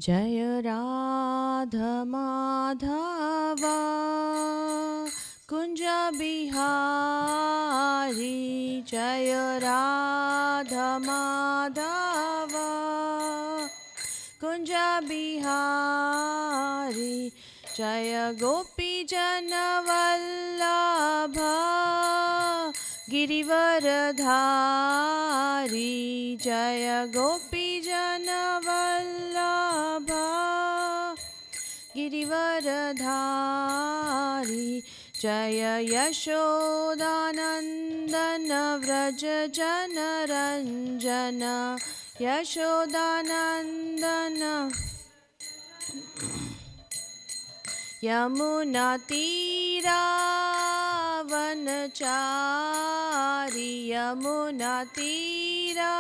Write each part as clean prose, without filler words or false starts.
जय राधा माधवा कुंज बिहारी जय राधा माधवा कुंज बिहारी जय गोपी जन वल्लभ गिरिवरधारी जय गोपी जन वल्लभ गिरिवरधारी जय यशोदानंदन व्रज जनरंजन यशोदानंदन यमुना तीरा वनचारी यमुना तीरा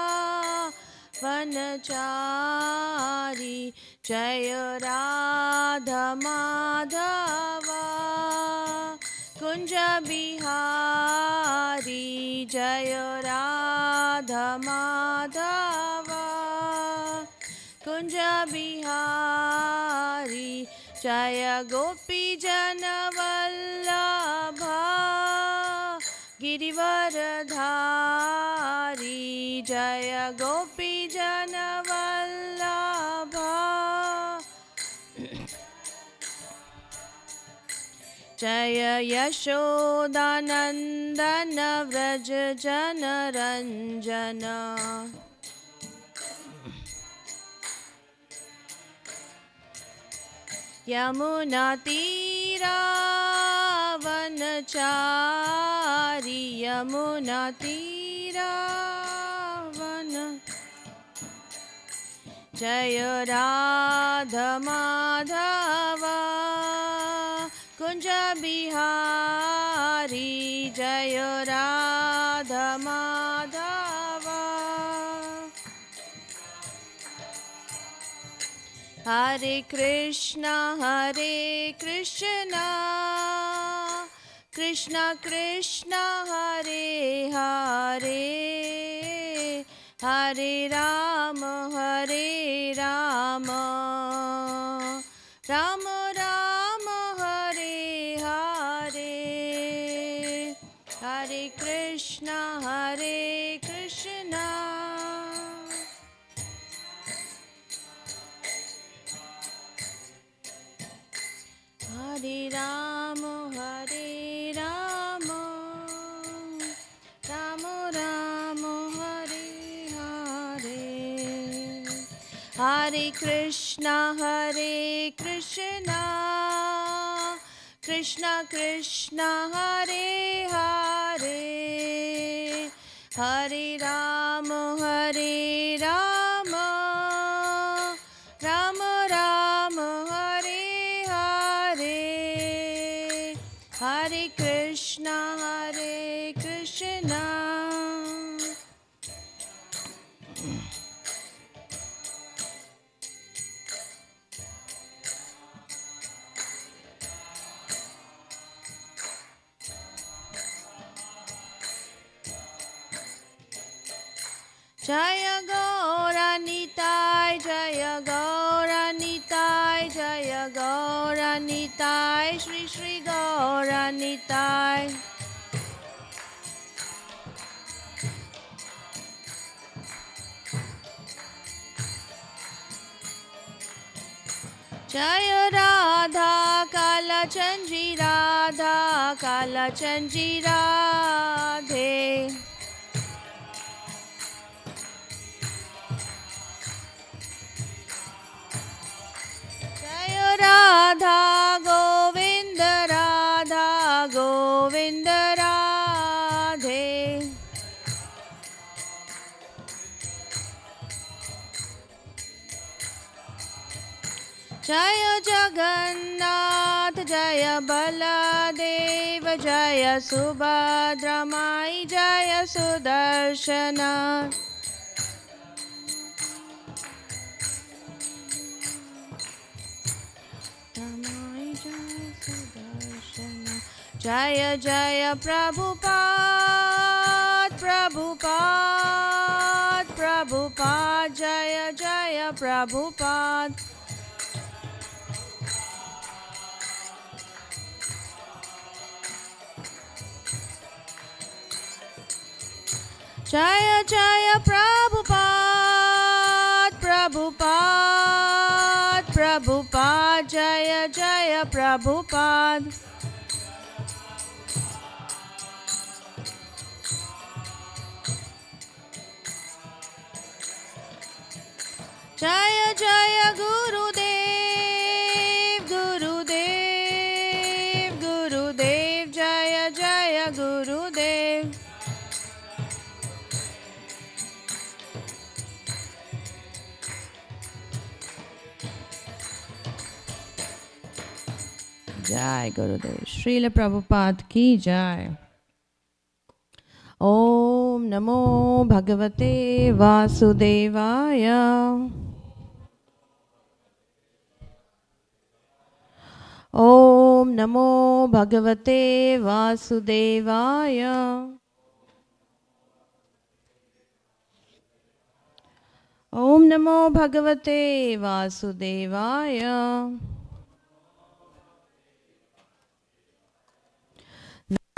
वनचारी जय राधा माधवा कुंज बिहारी जय राधा माधवा कुंज बिहारी जय गोपी जन वल्लभ गिरिवरधारी जय गोपी जन वल्लभ जय यशोदानंदन व्रज जनरंजन यमुना तीरा वनचारी यमुना तीरा वन जय राधा माधवा कुंज बिहारी जय राधा माधवा हरे कृष्णा कृष्णा कृष्णा हरे हरे हरे राम राम राम हरे हरे हरे कृष्णा हरे राम राम राम हरे हरे हरे कृष्णा कृष्णा कृष्णा हरे हरे हरे राम राम राम हरे हरे हरे कृष्णा जय गौरनिताय जय गौरनिताय जय गौरनिताय श्री श्री गौरनिताय जय राधा कालचंद्री राधे राधा गोविंद राधे जय जगन्नाथ जय बलदेव जय सुभद्रा माई जय सुदर्शन जय जय प्रभुपाद जय जय Prabhupada Jaya Jaya Prabhupada, Prabhupada, Prabhupada, Jaya Jaya Prabhupada. Jaya Jaya Gurudev, Gurudev, Gurudev, Jaya Jaya Gurudev. Jai Gurudev. Srila Prabhupada ki jai. Om Namo Bhagavate Vasudevaya. Om Namo Bhagavate Vasudevaya. Om Namo Bhagavate Vasudevaya.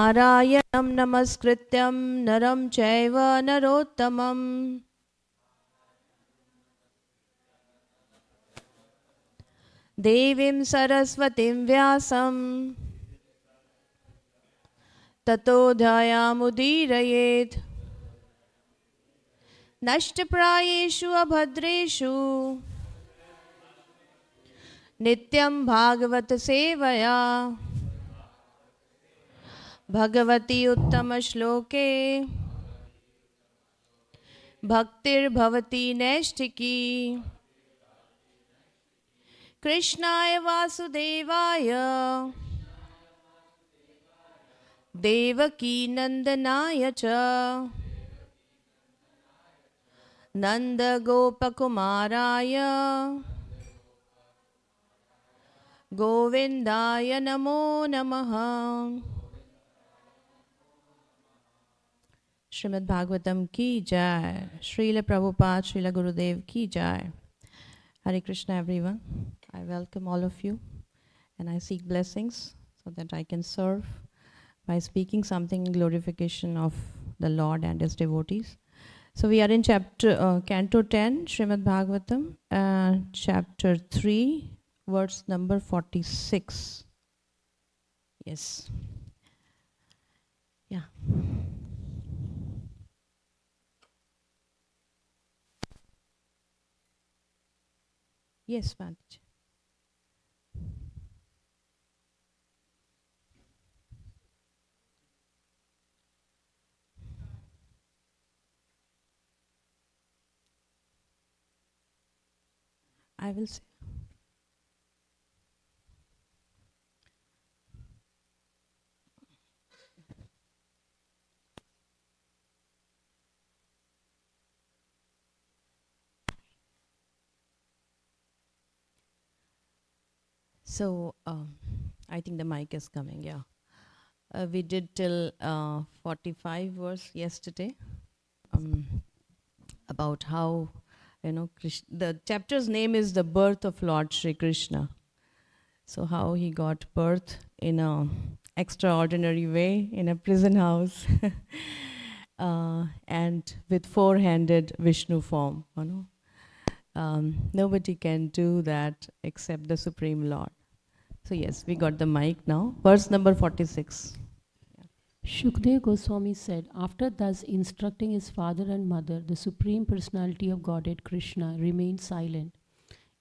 Narayanam Namaskrityam Naram Chaiva Narottamam Devim Saraswatim Vyasam Tato Dhayamudirayet Nashtaprayeshu Abhadreshu Nityam Bhagavat Sevaya Bhagavati Uttama Shloke Bhaktir Bhavati Neshtiki Krishnaya Vasudevaya Devaki Nandanaya Cha Nanda Gopakumaraya Govindaya Namo Namaha. Srimad Bhagavatam ki jai. Srila Prabhupada, Srila Gurudev ki jai. Hare Krishna everyone. I welcome all of you and I seek blessings so that I can serve by speaking something in glorification of the Lord and His devotees. So we are in Canto 10, Srimad Bhagavatam, Chapter 3, verse number 46. Yes. Yeah. Yes, Mataji. I will say. So, I think the mic is coming, yeah. We did till 45 verse yesterday about how, the chapter's name is The Birth of Lord Shri Krishna. So how he got birth in a extraordinary way in a prison house and with four-handed Vishnu form. Nobody can do that except the Supreme Lord. So yes, we got the mic now. Verse number 46. Shukdev Goswami said, after thus instructing his father and mother, the Supreme Personality of Godhead Krishna remained silent.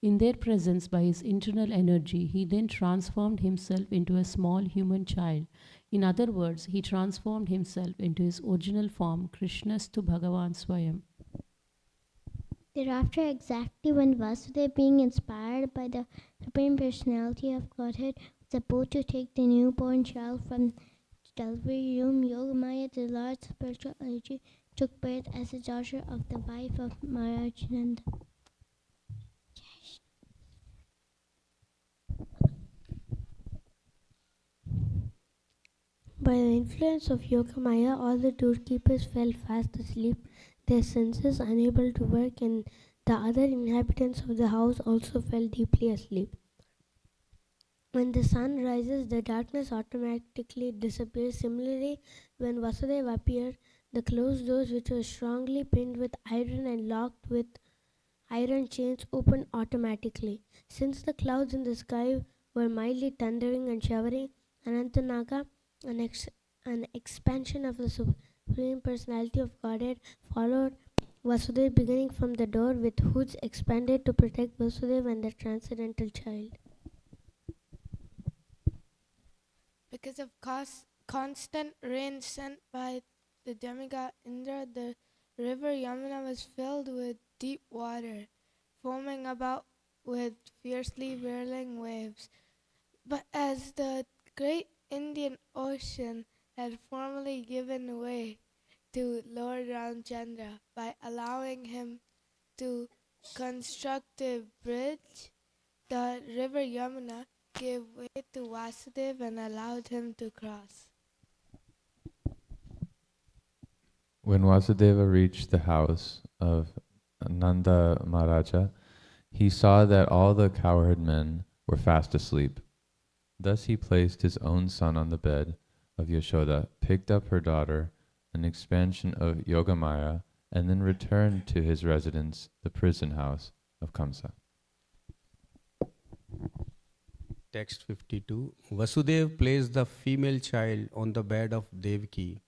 In their presence, by his internal energy, he then transformed himself into a small human child. In other words, he transformed himself into his original form, Krishnastu Bhagavan Swayam. Thereafter, exactly when Vasudeva, being inspired by the Supreme Personality of Godhead, was about to take the newborn child from delivery room, Yogamaya, the large spiritual energy, took birth as the daughter of the wife of Maharaj Nanda. By the influence of Yogamaya, all the doorkeepers fell fast asleep, their senses unable to work, and the other inhabitants of the house also fell deeply asleep. When the sun rises, the darkness automatically disappears. Similarly, when Vasudeva appeared, The closed doors, which were strongly pinned with iron and locked with iron chains, opened automatically. Since the clouds in the sky were mildly thundering and showering, Anantanaga, an expansion of the Supreme Personality of Godhead, followed Vasudev, beginning from the door with hoods expanded to protect Vasudev and the transcendental child. Because of constant rain sent by the demigod Indra, the river Yamuna was filled with deep water, foaming about with fiercely whirling waves. But as the great Indian Ocean had formerly given way to Lord Ramchandra by allowing him to construct a bridge, the river Yamuna gave way to Vasudeva and allowed him to cross. When Vasudeva reached the house of Nanda Maharaja, he saw that all the cowherd men were fast asleep. Thus he placed his own son on the bed of Yashoda, picked up her daughter, an expansion of Yogamaya, and then returned to his residence, the prison house of Kamsa. Text 52. Vasudev placed the female child on the bed of Devaki,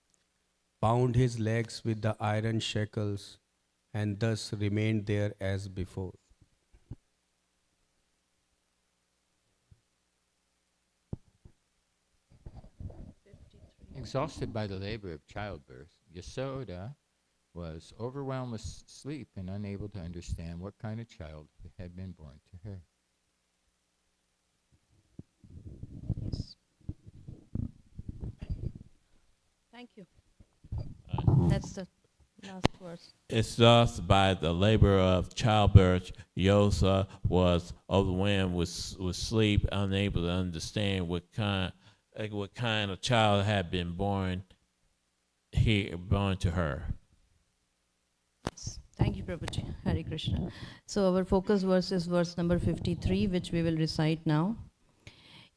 bound his legs with the iron shackles, and thus remained there as before. Exhausted by the labor of childbirth, Yasoda was overwhelmed with sleep and unable to understand what kind of child had been born to her. Yes. Thank you. That's the last verse. Exhausted by the labor of childbirth, Yosa was overwhelmed with sleep, unable to understand what kind of child had been born to her. Yes. Thank you, Prabhuji. Hare Krishna. So our focus verse is verse number 53, which we will recite now.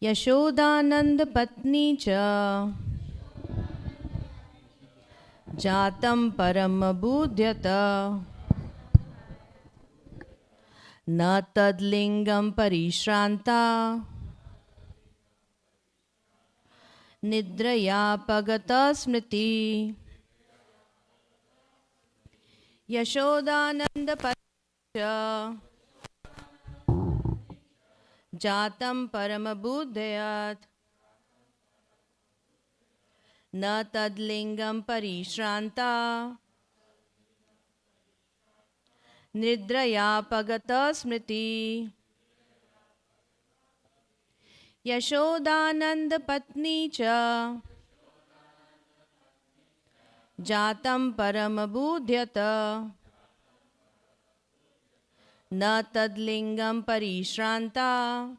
Yashodanand patni cha jatam param budhyata na tadlingam parishranta nidraya pagata smriti. Yashodananda patcha jatam paramabudhyat na tadlingam parishranta nidraya pagata smriti. Yashodananda patni cha jatam paramabudhyata na tadlingam parishranta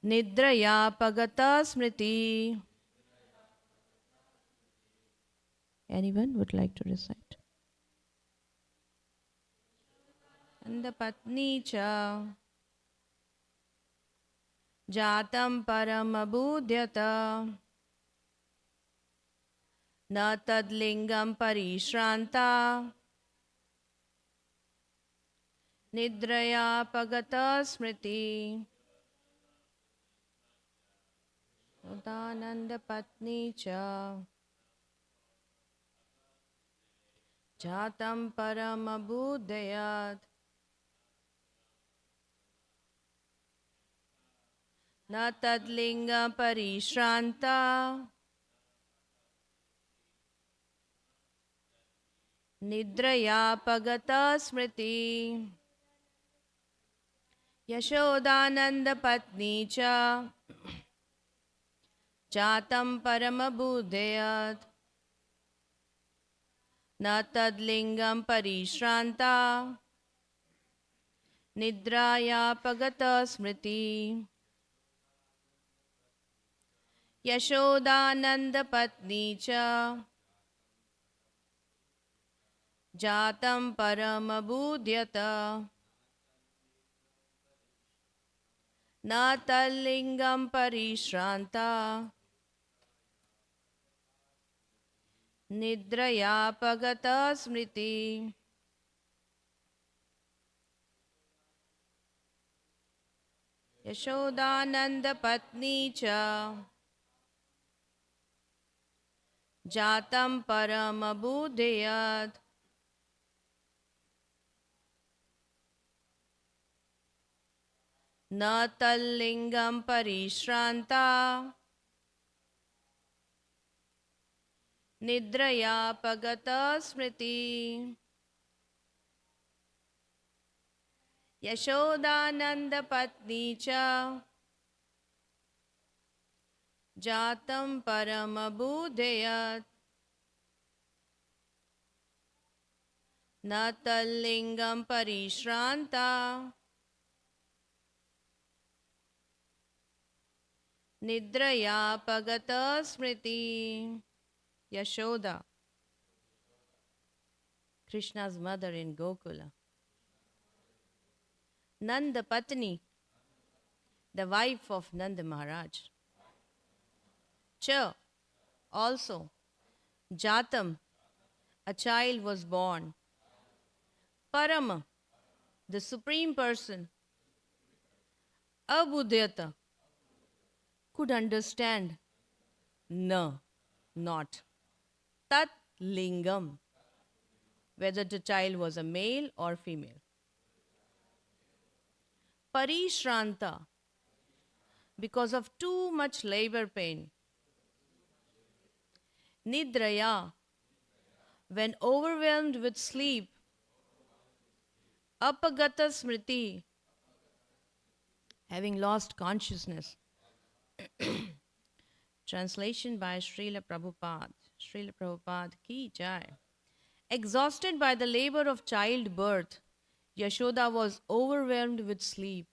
nidraya pagata smriti. Anyone would like to recite? And the patni cha jatam paramabudhyata na tadlingam parishranta nidraya pagata smriti. Udananda patni cha jatam paramabudhyat na tadlingam parishranta nidraya pagata smriti. Yashodananda patni cha jatam paramabudhyat na tadlingam parishranta nidraya pagata smriti. Yashodananda patni cha jatam paramabudhyata na tadlingam parishranta Nidraya smriti. Yashodananda patni cha jatam paramabudhyat na tallingam parishranta nidraya smriti. Yashodananda patni cha jatam paramabudhyat na tallingam parishranta nidraya smriti. Yashoda, Krishna's mother in Gokula. Nanda Patni, the wife of Nanda Maharaj. Cha, also, Jatam, a child was born. Parama, the Supreme Person. Abudhyata, could understand. No, not. Tat lingam, whether the child was a male or female. Parishranta, because of too much labor pain. Nidraya, when overwhelmed with sleep. Apagata smriti, having lost consciousness. Translation by Srila Prabhupada. Srila Prabhupada ki jai. Exhausted by the labor of childbirth, Yashoda was overwhelmed with sleep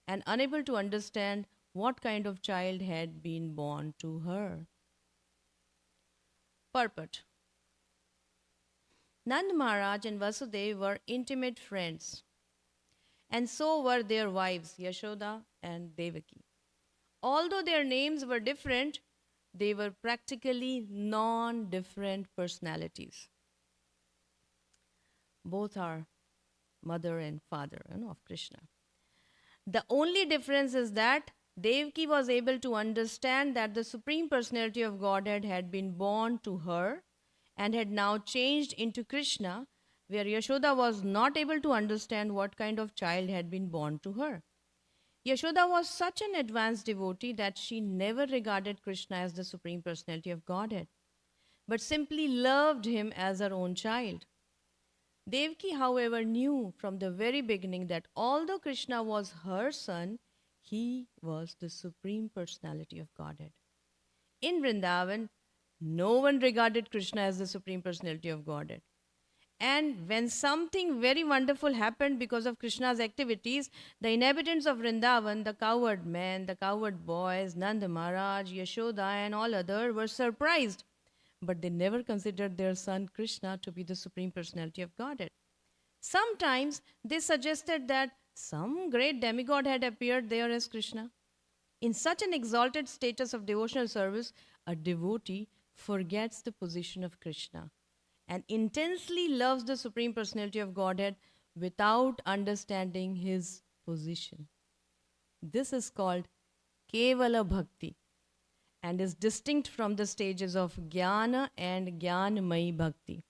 and unable to understand what kind of child had been born to her. Purport. Nand Maharaj and Vasudeva were intimate friends, and so were their wives, Yashoda and Devaki. Although their names were different, they were practically non-different personalities. Both are mother and father, of Krishna. The only difference is that Devaki was able to understand that the Supreme Personality of Godhead had been born to her and had now changed into Krishna, where Yashoda was not able to understand what kind of child had been born to her. Yashoda was such an advanced devotee that she never regarded Krishna as the Supreme Personality of Godhead, but simply loved him as her own child. Devaki, however, knew from the very beginning that although Krishna was her son, he was the Supreme Personality of Godhead. In Vrindavan, no one regarded Krishna as the Supreme Personality of Godhead. And when something very wonderful happened because of Krishna's activities, the inhabitants of Vrindavan, the cowherd men, the cowherd boys, Nanda Maharaj, Yashoda and all others were surprised. But they never considered their son Krishna to be the Supreme Personality of Godhead. Sometimes they suggested that some great demigod had appeared there as Krishna. In such an exalted status of devotional service, a devotee forgets the position of Krishna and intensely loves the Supreme Personality of Godhead without understanding his position. This is called Kevala Bhakti and is distinct from the stages of Jnana and Jnanamayi Bhakti.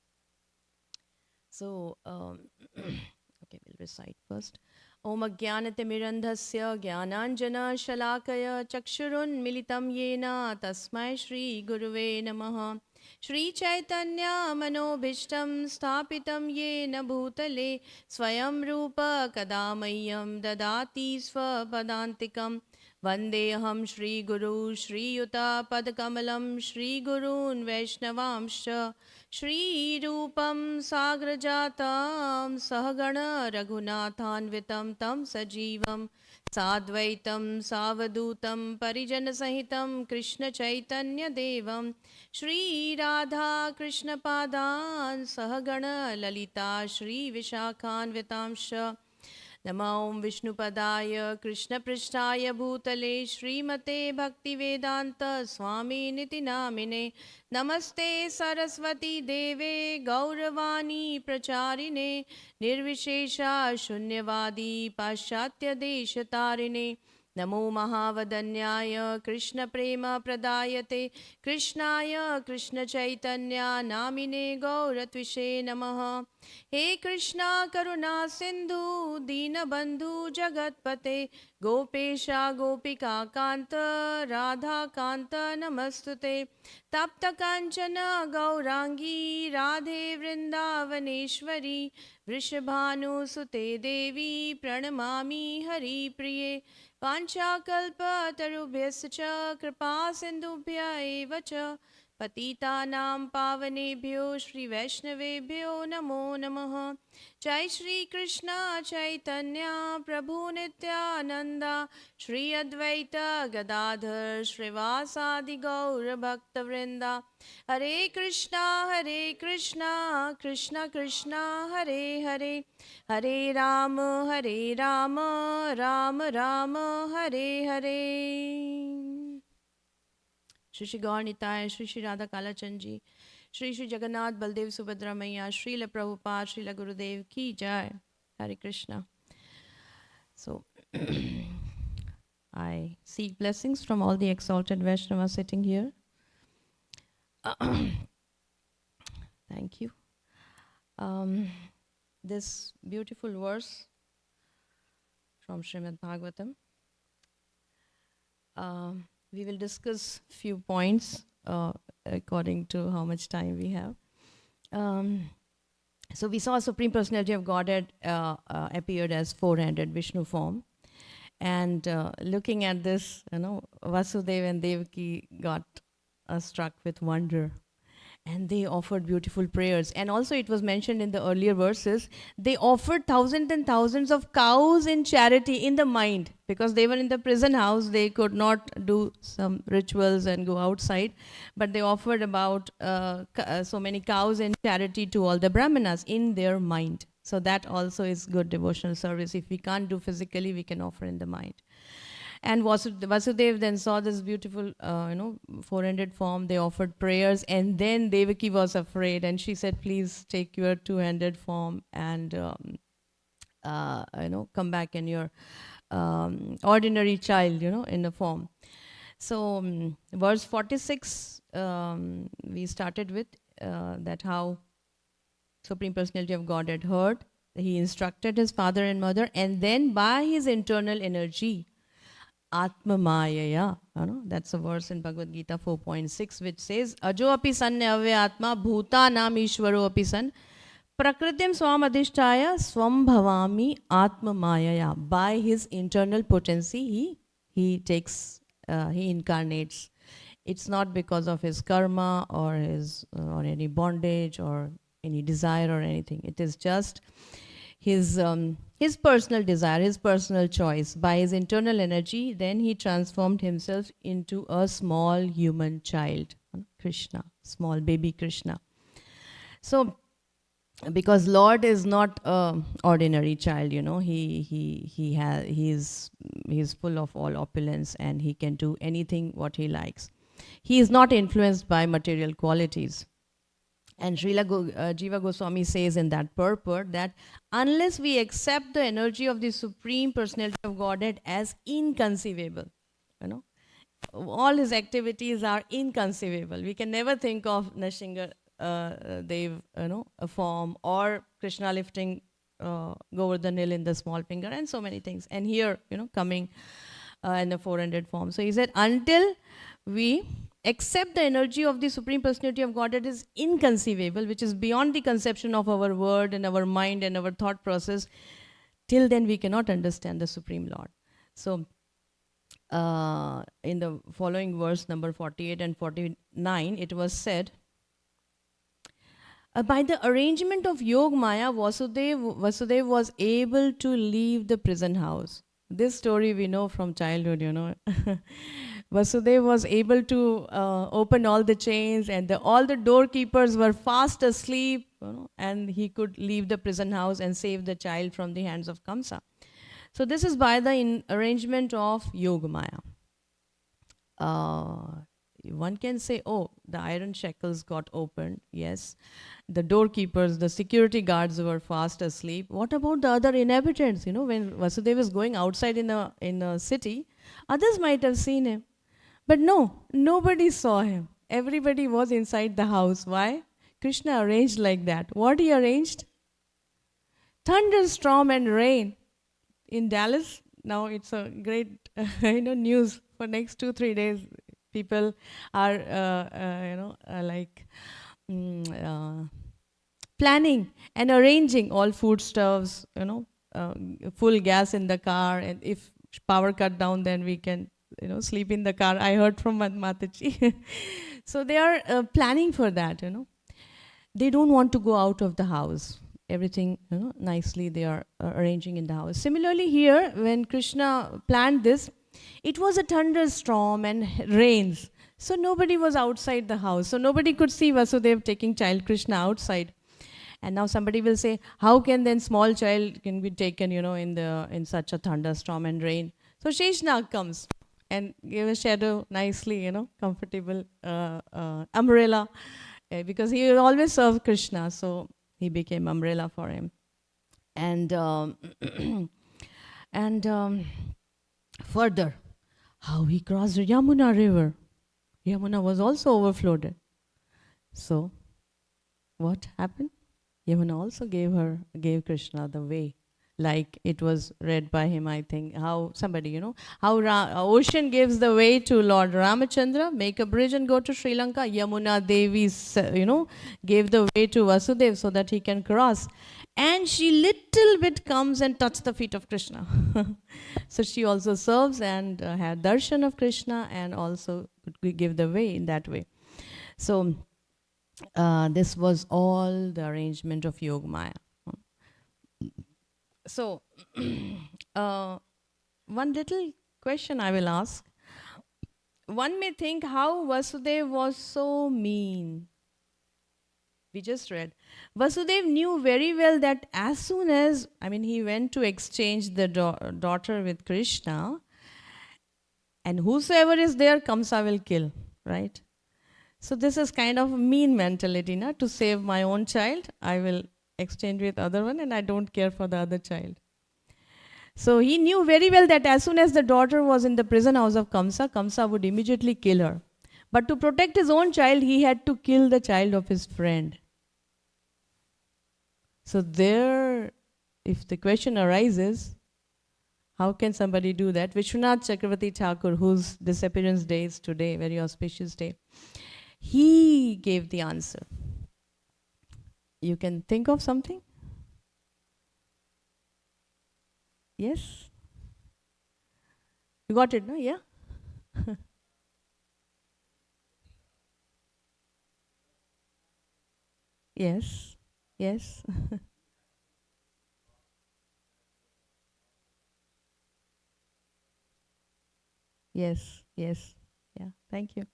So, okay, we'll recite first. Om Ajnanatimirandhasya Jnananjana Shalakaya Chakshurun Militam Yena Tasmai Shri Guruve Namaha Shri Chaitanya Manobhishtam Sthapitam Yena Bhutale Swayam Rupa Kadamayam Dadati Swapadantikam Vandeham Shri Guru Shri Yuta Padakamalam Shri Gurun Vaishnavamsha Shri Rupam Sagrajatam Sahagana Raghunathanvitam Tam Sajivam Sadvaitam Savadutam Parijana Sahitam Krishna Chaitanya Devam Shri Radha Krishna Padan Sahagana Lalita Shri Vishakhanvitamsha Namo Om Vishnupadaya Krishna Prishtaya Bhutale Srimate Bhaktivedanta Swami Niti Namine Namaste Saraswati Deve Gauravani Pracharine Nirvishesha Shunyavadi Paschatya Deshatarine Namo Mahavadanyaya Krishna Prema Pradayate Krishnaya Krishna Chaitanya Namine Gauratvishe Namaha He Krishna Karuna Sindhu Dinabandhu Jagatpate Gopesha Gopika Kanta Radha Kanta Namastute Tapta Kanchana Gaurangi Radhe Vrindavaneshwari Vrishabhanu Sute Devi Pranamami Hari Priye Panchakalpa tarubhyascha kripa sindhubhya eva cha patitanam pavanebhyo Shri Vaishnavebhyo namo namaha Jai Shri Krishna Chaitanya Prabhu Nityananda Shri Advaita Gadadhar Srivasadi Gaura Bhakta Vrinda Hare Krishna Krishna Krishna Hare Hare Hare Rama Rama Rama Hare Hare Shri Shri Gaur Nitai, Shri Shri Radha Kalachand Ji, Shri Shri Jagannath Baldev Subhadra Maiya, Srila Prabhupada, Srila Gurudev Ki Jai, Hare Krishna. So, I seek blessings from all the exalted Vaishnavas sitting here. Thank you. This beautiful verse from Srimad Bhagavatam. We will discuss few points according to how much time we have. So we saw Supreme Personality of Godhead appeared as four-handed Vishnu form. And looking at this, Vasudeva and Devaki got struck with wonder. And they offered beautiful prayers. And also it was mentioned in the earlier verses, they offered thousands and thousands of cows in charity in the mind. Because they were in the prison house, they could not do some rituals and go outside. But they offered about so many cows in charity to all the brahmanas in their mind. So that also is good devotional service. If we can't do physically, we can offer in the mind. And Vasudeva then saw this beautiful, four-handed form. They offered prayers, and then Devaki was afraid, and she said, "Please take your two-handed form and come back in your ordinary child, in the form." So, verse 46, we started with that how Supreme Personality of God had heard. He instructed his father and mother, and then by his internal energy. Atma Mayaya, that's a verse in Bhagavad Gita 4.6 which says, Ajo api san avya atma bhuta nam ishvaro api san prakritim swam adhishtaya swam bhavami atma mayaya. By his internal potency, he incarnates. It's not because of his karma or any bondage or any desire or anything. It is just his personal desire, his personal choice. By his internal energy, then he transformed himself into a small human child, Krishna, small baby Krishna. So, because Lord is not an ordinary child, he is full of all opulence and he can do anything what he likes. He is not influenced by material qualities. And Srila Jiva Goswami says in that purport that unless we accept the energy of the Supreme Personality of Godhead as inconceivable, all his activities are inconceivable. We can never think of Nrsimha Dev, a form, or Krishna lifting Govardhan Hill in the small finger, and so many things. And here, coming in the 400 form. So he said, until we accept the energy of the Supreme Personality of Godhead is inconceivable, which is beyond the conception of our word and our mind and our thought process, till then we cannot understand the Supreme Lord. So, in the following verse, number 48 and 49, it was said, by the arrangement of Yog Maya, Vasudeva was able to leave the prison house. This story we know from childhood, Vasudeva was able to open all the chains, and all the doorkeepers were fast asleep, and he could leave the prison house and save the child from the hands of Kamsa. So this is by the arrangement of Yogamaya. One can say, oh, the iron shackles got opened. Yes. The doorkeepers, the security guards were fast asleep. What about the other inhabitants? You know, when Vasudeva is going outside in a city, others might have seen him. But no, nobody saw him. Everybody was inside the house. Why? Krishna arranged like that. What he arranged? Thunderstorm and rain. In Dallas, now it's a great news for next 2-3 days. People are planning and arranging all foodstuffs, full gas in the car, and if power cut down, then we can sleep in the car. I heard from Mataji. So they are planning for that. They don't want to go out of the house. Everything nicely they are arranging in the house. Similarly here, when Krishna planned this, it was a thunderstorm and rains. So nobody was outside the house. So nobody could see Vasudeva taking child Krishna outside. And now somebody will say, how can then small child can be taken, in such a thunderstorm and rain? So Sheshnag comes and gave a shadow nicely, comfortable umbrella, because he will always serve Krishna. So he became umbrella for him. And further, how he crossed Yamuna river. Yamuna was also overflowed. So what happened? Yamuna also gave Krishna the way, like it was read by him, I think. How somebody, how ocean gives the way to Lord Ramachandra, make a bridge and go to Sri Lanka. Yamuna Devi, gave the way to Vasudeva so that he can cross. And she little bit comes and touches the feet of Krishna. So she also serves and had darshan of Krishna and also could give the way in that way. So this was all the arrangement of Yogamaya. So one little question I will ask. One may think how Vasudeva was so mean. We just read. Vasudeva knew very well that as soon as, he went to exchange the daughter with Krishna, and whosoever is there, Kamsa will kill, right? So this is kind of a mean mentality, to save my own child, I will exchange with other one and I don't care for the other child. So he knew very well that as soon as the daughter was in the prison house of Kamsa, Kamsa would immediately kill her. But to protect his own child, he had to kill the child of his friend. So there, if the question arises, how can somebody do that? Vishwanath Chakravarti Thakur, whose disappearance day is today, very auspicious day, he gave the answer. You can think of something? Yes? You got it, no? Yeah? Yes. Yes. Yes. Yes. Yeah. Thank you.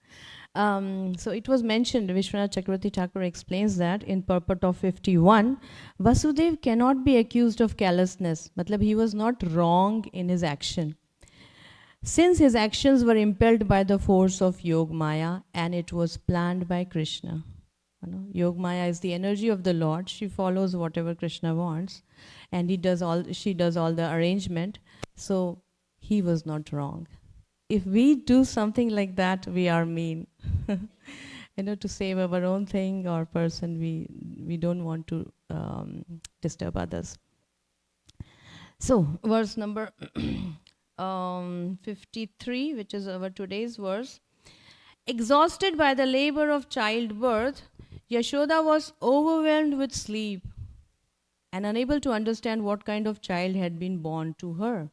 So it was mentioned, Vishwanath Chakravarti Thakur explains that in purport of 51, Vasudeva cannot be accused of callousness. Matlab, he was not wrong in his action, since his actions were impelled by the force of Yogamaya and it was planned by Krishna. Yogamaya is the energy of the Lord. She follows whatever Krishna wants, and she does all the arrangement. So he was not wrong. If we do something like that, we are mean. To save our own thing or person, we don't want to disturb others. So verse number 53, which is our today's verse. Exhausted by the labor of childbirth, Yashoda was overwhelmed with sleep and unable to understand what kind of child had been born to her.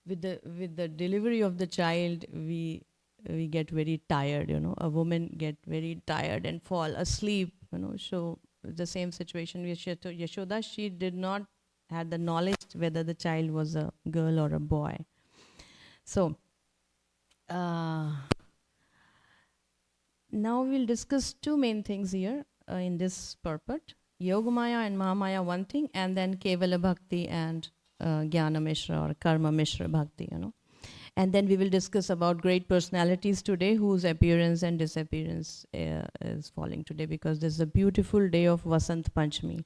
With the delivery of the child, we get very tired, a woman get very tired and fall asleep, So the same situation with Yashoda, she did not have the knowledge whether the child was a girl or a boy. So now we'll discuss two main things here in this purport. Yogamaya and Mahamaya, one thing, and then Kevala Bhakti and Jnana Mishra or Karma Mishra Bhakti, And then we will discuss about great personalities today whose appearance and disappearance is falling today, because this is a beautiful day of Vasant Panchami.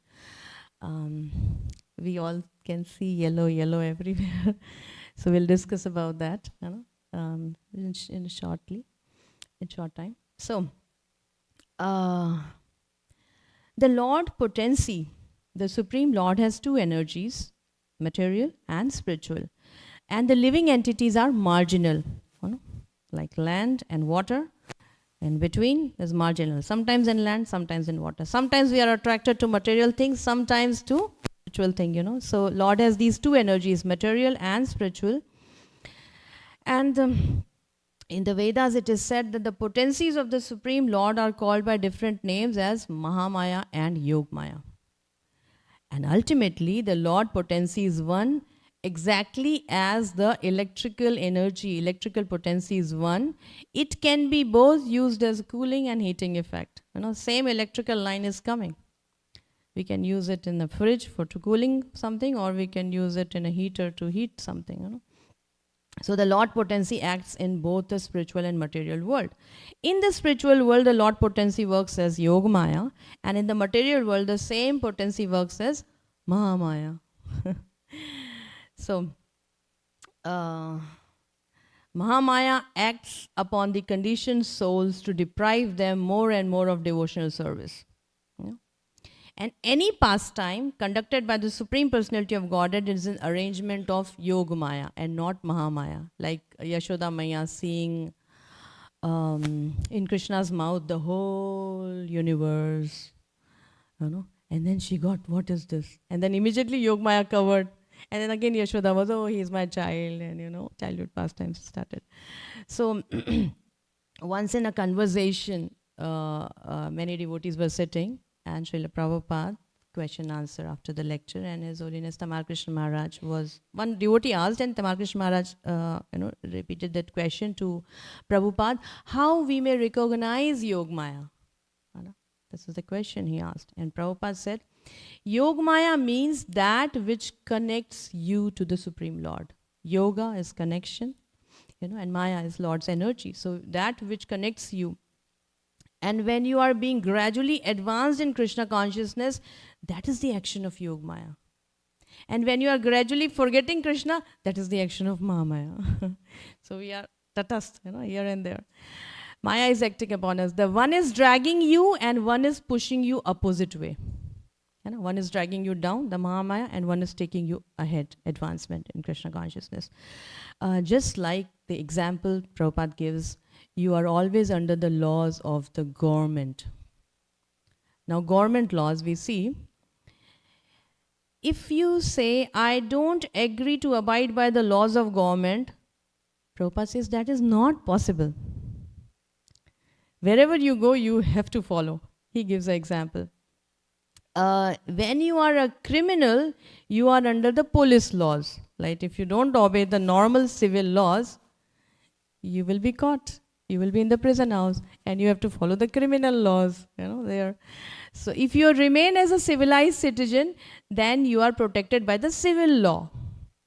We all can see yellow everywhere. So we'll discuss about that in short time. So, the Lord Potency, the Supreme Lord, has two energies, material and spiritual. And the living entities are marginal, like land and water. And between is marginal. Sometimes in land, sometimes in water. Sometimes we are attracted to material things, sometimes to spiritual thing, So Lord has these two energies, material and spiritual. And in the Vedas, it is said that the potencies of the Supreme Lord are called by different names as Mahamaya and Yogmaya. And ultimately, the Lord potency is one, exactly as the electrical energy, electrical potency is one. It can be both used as cooling and heating effect. Same electrical line is coming. We can use it in the fridge for cooling something, or we can use it in a heater to heat something. So the Lord potency acts in both the spiritual and material world. In the spiritual world, the Lord potency works as Yogamaya, and in the material world, the same potency works as Mahamaya. So, Mahamaya acts upon the conditioned souls to deprive them more and more of devotional service. And any pastime conducted by the Supreme Personality of Godhead is an arrangement of Yogamaya and not Mahamaya. Like Yashoda Maya seeing in Krishna's mouth the whole universe, and then she got, what is this? And then immediately Yogamaya covered. And then again Yashoda was, oh, he's my child, and childhood pastimes started. So once in a conversation, many devotees were sitting, and Srila Prabhupada, question answer after the lecture, and His Holiness Tamal Krishna Maharaj was, one devotee asked, and Tamal Krishna Maharaj repeated that question to Prabhupada, how we may recognize Yogamaya? This is the question he asked. And Prabhupada said, Yogamaya means that which connects you to the Supreme Lord. Yoga is connection, and Maya is Lord's energy. So that which connects you. And when you are being gradually advanced in Krishna consciousness, that is the action of Yogamaya. And when you are gradually forgetting Krishna, that is the action of Mahamaya. So we are tatast, here and there. Maya is acting upon us. The one is dragging you and one is pushing you opposite way. One is dragging you down, the Mahamaya, and one is taking you ahead, advancement in Krishna consciousness. Just like the example Prabhupada gives, you are always under the laws of the government. Now, government laws, we see, if you say, I don't agree to abide by the laws of government, Prabhupada says that is not possible. Wherever you go, you have to follow. He gives an example. When you are a criminal, you are under the police laws. Like if you don't obey the normal civil laws, you will be caught. You will be in the prison house, and you have to follow the criminal laws, there. So if you remain as a civilized citizen, then you are protected by the civil law.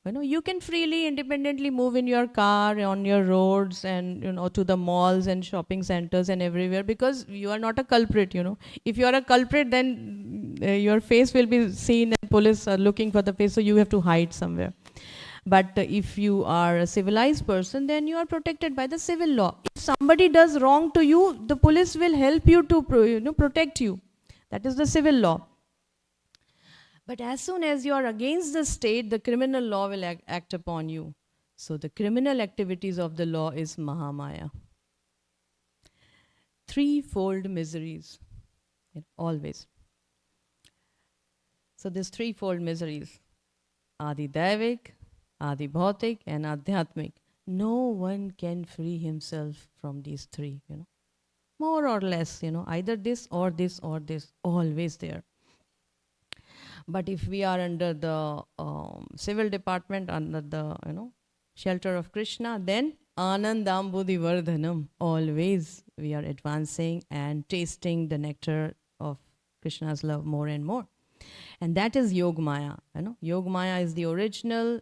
You can freely, independently move in your car, on your roads, and, to the malls and shopping centers and everywhere, because you are not a culprit, If you are a culprit, then your face will be seen and police are looking for the face, so you have to hide somewhere. But if you are a civilized person, then you are protected by the civil law. If somebody does wrong to you, the police will help you to protect you. That is the civil law. But as soon as you are against the state, the criminal law will act upon you. So the criminal activities of the law is Mahamaya. Threefold miseries, always. So these threefold miseries, Adi Daivik, Adi Bhautik, and Adhyatmik. No one can free himself from these three, More or less, either this or this or this, always there. But if we are under the civil department, under the shelter of Krishna, then Anandam Buddhi Vardhanam, always we are advancing and tasting the nectar of Krishna's love more and more. And that is Yog Maya. Yog Maya is the original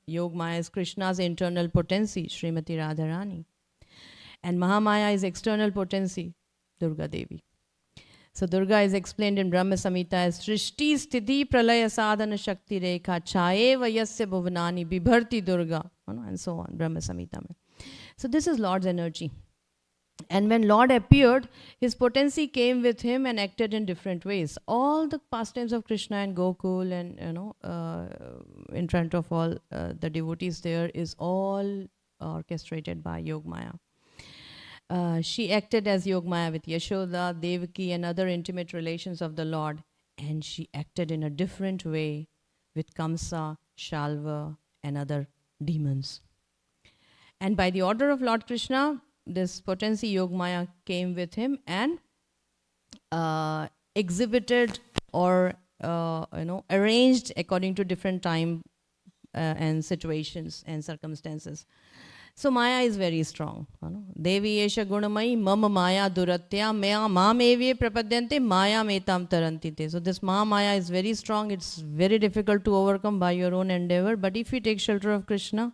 Yog Maya is Krishna's internal potency, Srimati Radharani. And Mahamaya is external potency, Durga Devi. So Durga is explained in Brahma Samhita as Srishti Sthiti Pralaya Sadhana Shakti Rekha Chayeva Yasya Bhuvanani Bibharti Durga, and so on, Brahma Samhita. So this is Lord's energy. And when Lord appeared, his potency came with him and acted in different ways. All the pastimes of Krishna and Gokul and, in front of all the devotees there is all orchestrated by Yog Maya. She acted as Yog Maya with Yashoda, Devaki and other intimate relations of the Lord. And she acted in a different way with Kamsa, Shalva and other demons. And by the order of Lord Krishna, this potency Yog Maya came with him and exhibited or arranged according to different time and situations and circumstances. So Maya is very strong. Devi Esha Gunamai Mama Maya Duratya Maam Evye Prapadyante Maya Metam Tarantite. So this Maya is very strong. It's very difficult to overcome by your own endeavor. But if you take shelter of Krishna,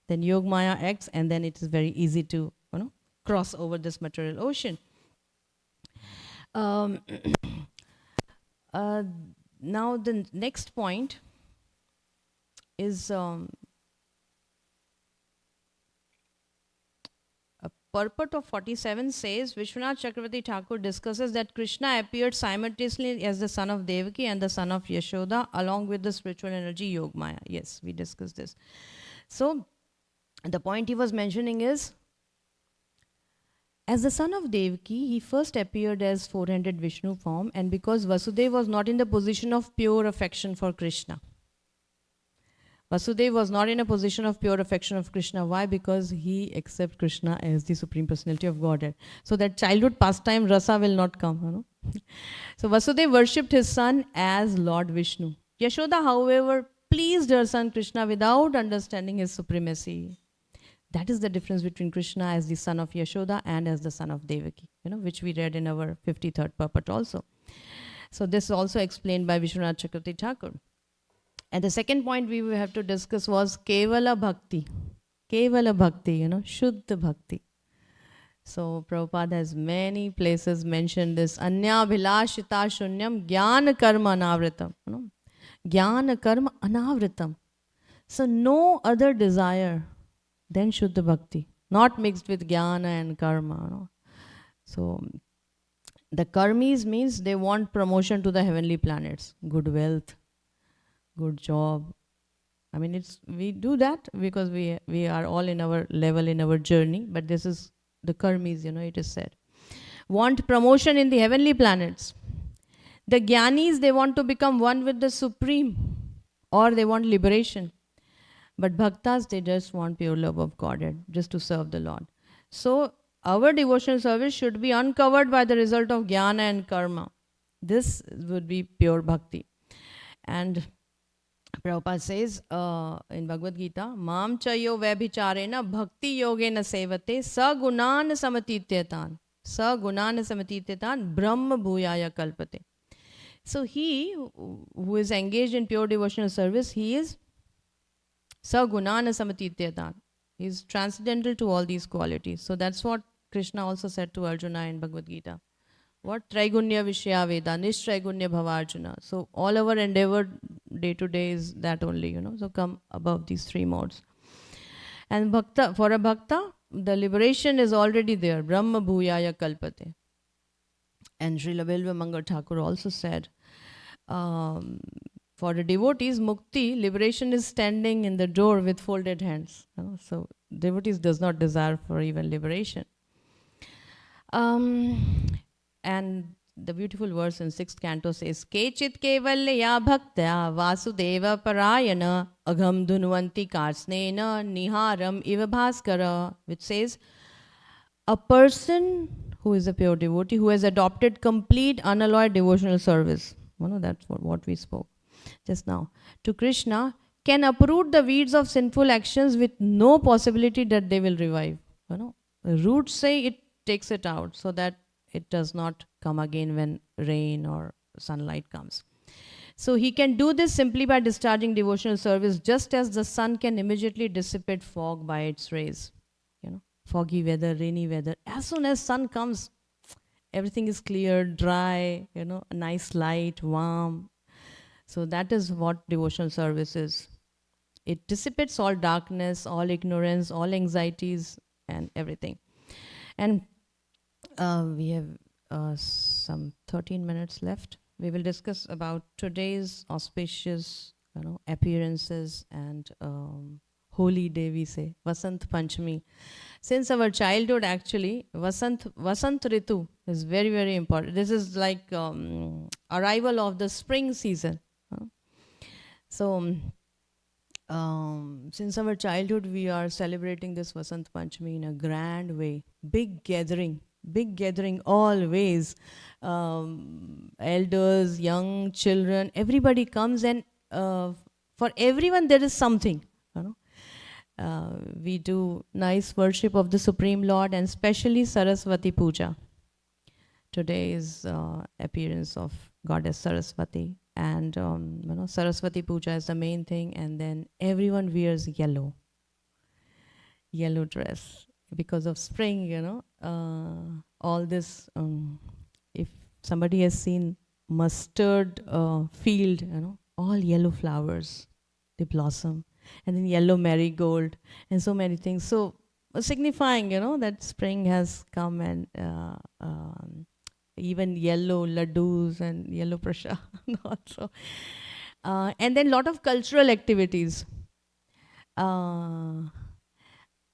then Yog Maya acts and then it is very easy to cross over this material ocean. Now the next point is purport of 47 says, Vishwanath Chakravarti Thakur discusses that Krishna appeared simultaneously as the son of Devaki and the son of Yashoda along with the spiritual energy Yog Maya. Yes, we discussed this. So the point he was mentioning is, as the son of Devaki, he first appeared as 400 Vishnu form, and because Vasudeva was not in the position of pure affection for Krishna. Vasudeva was not in a position of pure affection of Krishna. Why? Because he accepts Krishna as the Supreme Personality of Godhead. So that childhood pastime rasa will not come. So Vasudeva worshipped his son as Lord Vishnu. Yashoda, however, pleased her son Krishna without understanding his supremacy. That is the difference between Krishna as the son of Yashoda and as the son of Devaki, which we read in our 53rd purport also. So this is also explained by Vishwanath Chakravarti Thakur. And the second point we will have to discuss was Kevala Bhakti. Kevala Bhakti, Shuddha Bhakti. So Prabhupada has many places mentioned this. Anya Bhilashita Shunyam Jnana Karma Anavritam. Jnana Karma Anavritam. So no other desire than Shuddha Bhakti. Not mixed with Jnana and Karma. So the Karmis means they want promotion to the heavenly planets. Good wealth. Good job. I mean, we do that because we are all in our level, in our journey. But this is the karmis, it is said. Want promotion in the heavenly planets. The jnanis, they want to become one with the Supreme. Or they want liberation. But bhaktas, they just want pure love of Godhead, just to serve the Lord. So our devotional service should be uncovered by the result of jnana and karma. This would be pure bhakti. And Prabhupada says in Bhagavad Gita, Mam chayo vabhicharena bhakti yogena sevate sagunan samatityetan. Sagunan samatityetan brahma bhuyaya kalpate. So he who is engaged in pure devotional service, he is sagunan samatityetan. He is transcendental to all these qualities. So that's what Krishna also said to Arjuna in Bhagavad Gita. What? Traigunya Vishya Veda, Nishtraigunya Bhavarjuna. So all our endeavor day to day is that only, So come above these three modes. And bhakta, for a bhakta, the liberation is already there. Brahma Bhuyaya Kalpate. And Srila Bilva Mangal Thakur also said, for the devotees, mukti, liberation is standing in the door with folded hands. So devotees does not desire for even liberation. And the beautiful verse in 6th canto says, Kechit kevalya bhaktya vasudeva parayana agham dhunvanti karsnena niharam iva bhaskara, which says, a person who is a pure devotee, who has adopted complete unalloyed devotional service, that's what we spoke just now, to Krishna, can uproot the weeds of sinful actions with no possibility that they will revive. Roots say it takes it out so that it does not come again when rain or sunlight comes. So he can do this simply by discharging devotional service, just as the sun can immediately dissipate fog by its rays. Foggy weather, rainy weather. As soon as sun comes, everything is clear, dry, a nice light, warm. So that is what devotional service is. It dissipates all darkness, all ignorance, all anxieties, and everything. And we have some 13 minutes left. We will discuss about today's auspicious, appearances and holy day, we say, Vasant Panchami. Since our childhood, actually, Vasant Ritu is very, very important. This is like arrival of the spring season. So, since our childhood, we are celebrating this Vasant Panchami in a grand way. Big gathering, always. Elders, young children, everybody comes, and for everyone there is something. We do nice worship of the Supreme Lord, and especially Saraswati Puja. Today is appearance of Goddess Saraswati, and Saraswati Puja is the main thing, and then everyone wears yellow dress because of spring. All this. If somebody has seen mustard field, all yellow flowers, they blossom. And then yellow marigold and so many things. So signifying, that spring has come, and even yellow laddus and yellow prasad also. And then lot of cultural activities.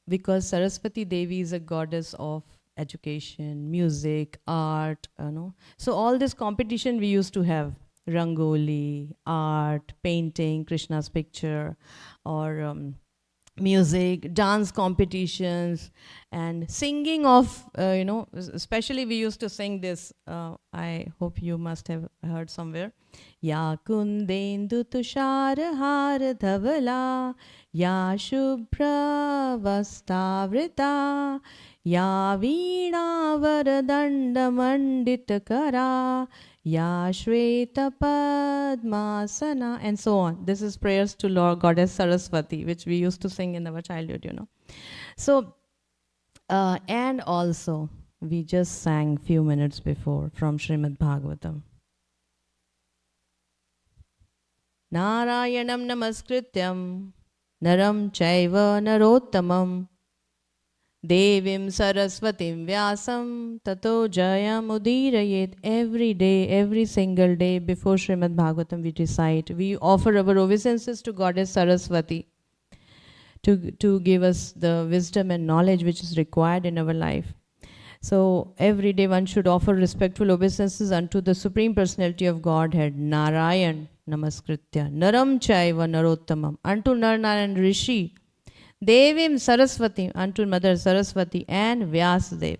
Because Saraswati Devi is a goddess of education, music, art, So all this competition we used to have. Rangoli, art, painting, Krishna's picture, or music, dance competitions, and singing of, especially we used to sing this, I hope you must have heard somewhere. Ya kundendu tushar har dhavala, ya shubhra vastavrita, ya veena varadanda mandita kara, Ya Shweta Padmasana, and so on. This is prayers to Lord Goddess Saraswati, which we used to sing in our childhood, So, and also, we just sang few minutes before from Srimad Bhagavatam. Narayanam namaskrityam naram chaiva narottamam Devim Saraswatim Vyasam Tato Jayam Udirayet. Every day, every single day before Srimad Bhagavatam we recite. We offer our obeisances to Goddess Saraswati to give us the wisdom and knowledge which is required in our life. So every day one should offer respectful obeisances unto the Supreme Personality of Godhead, Narayan Namaskritya, Naram Chaiva Narottamam, unto Narnarayan Rishi, Devim Saraswati, unto Mother Saraswati, and Vyasdev,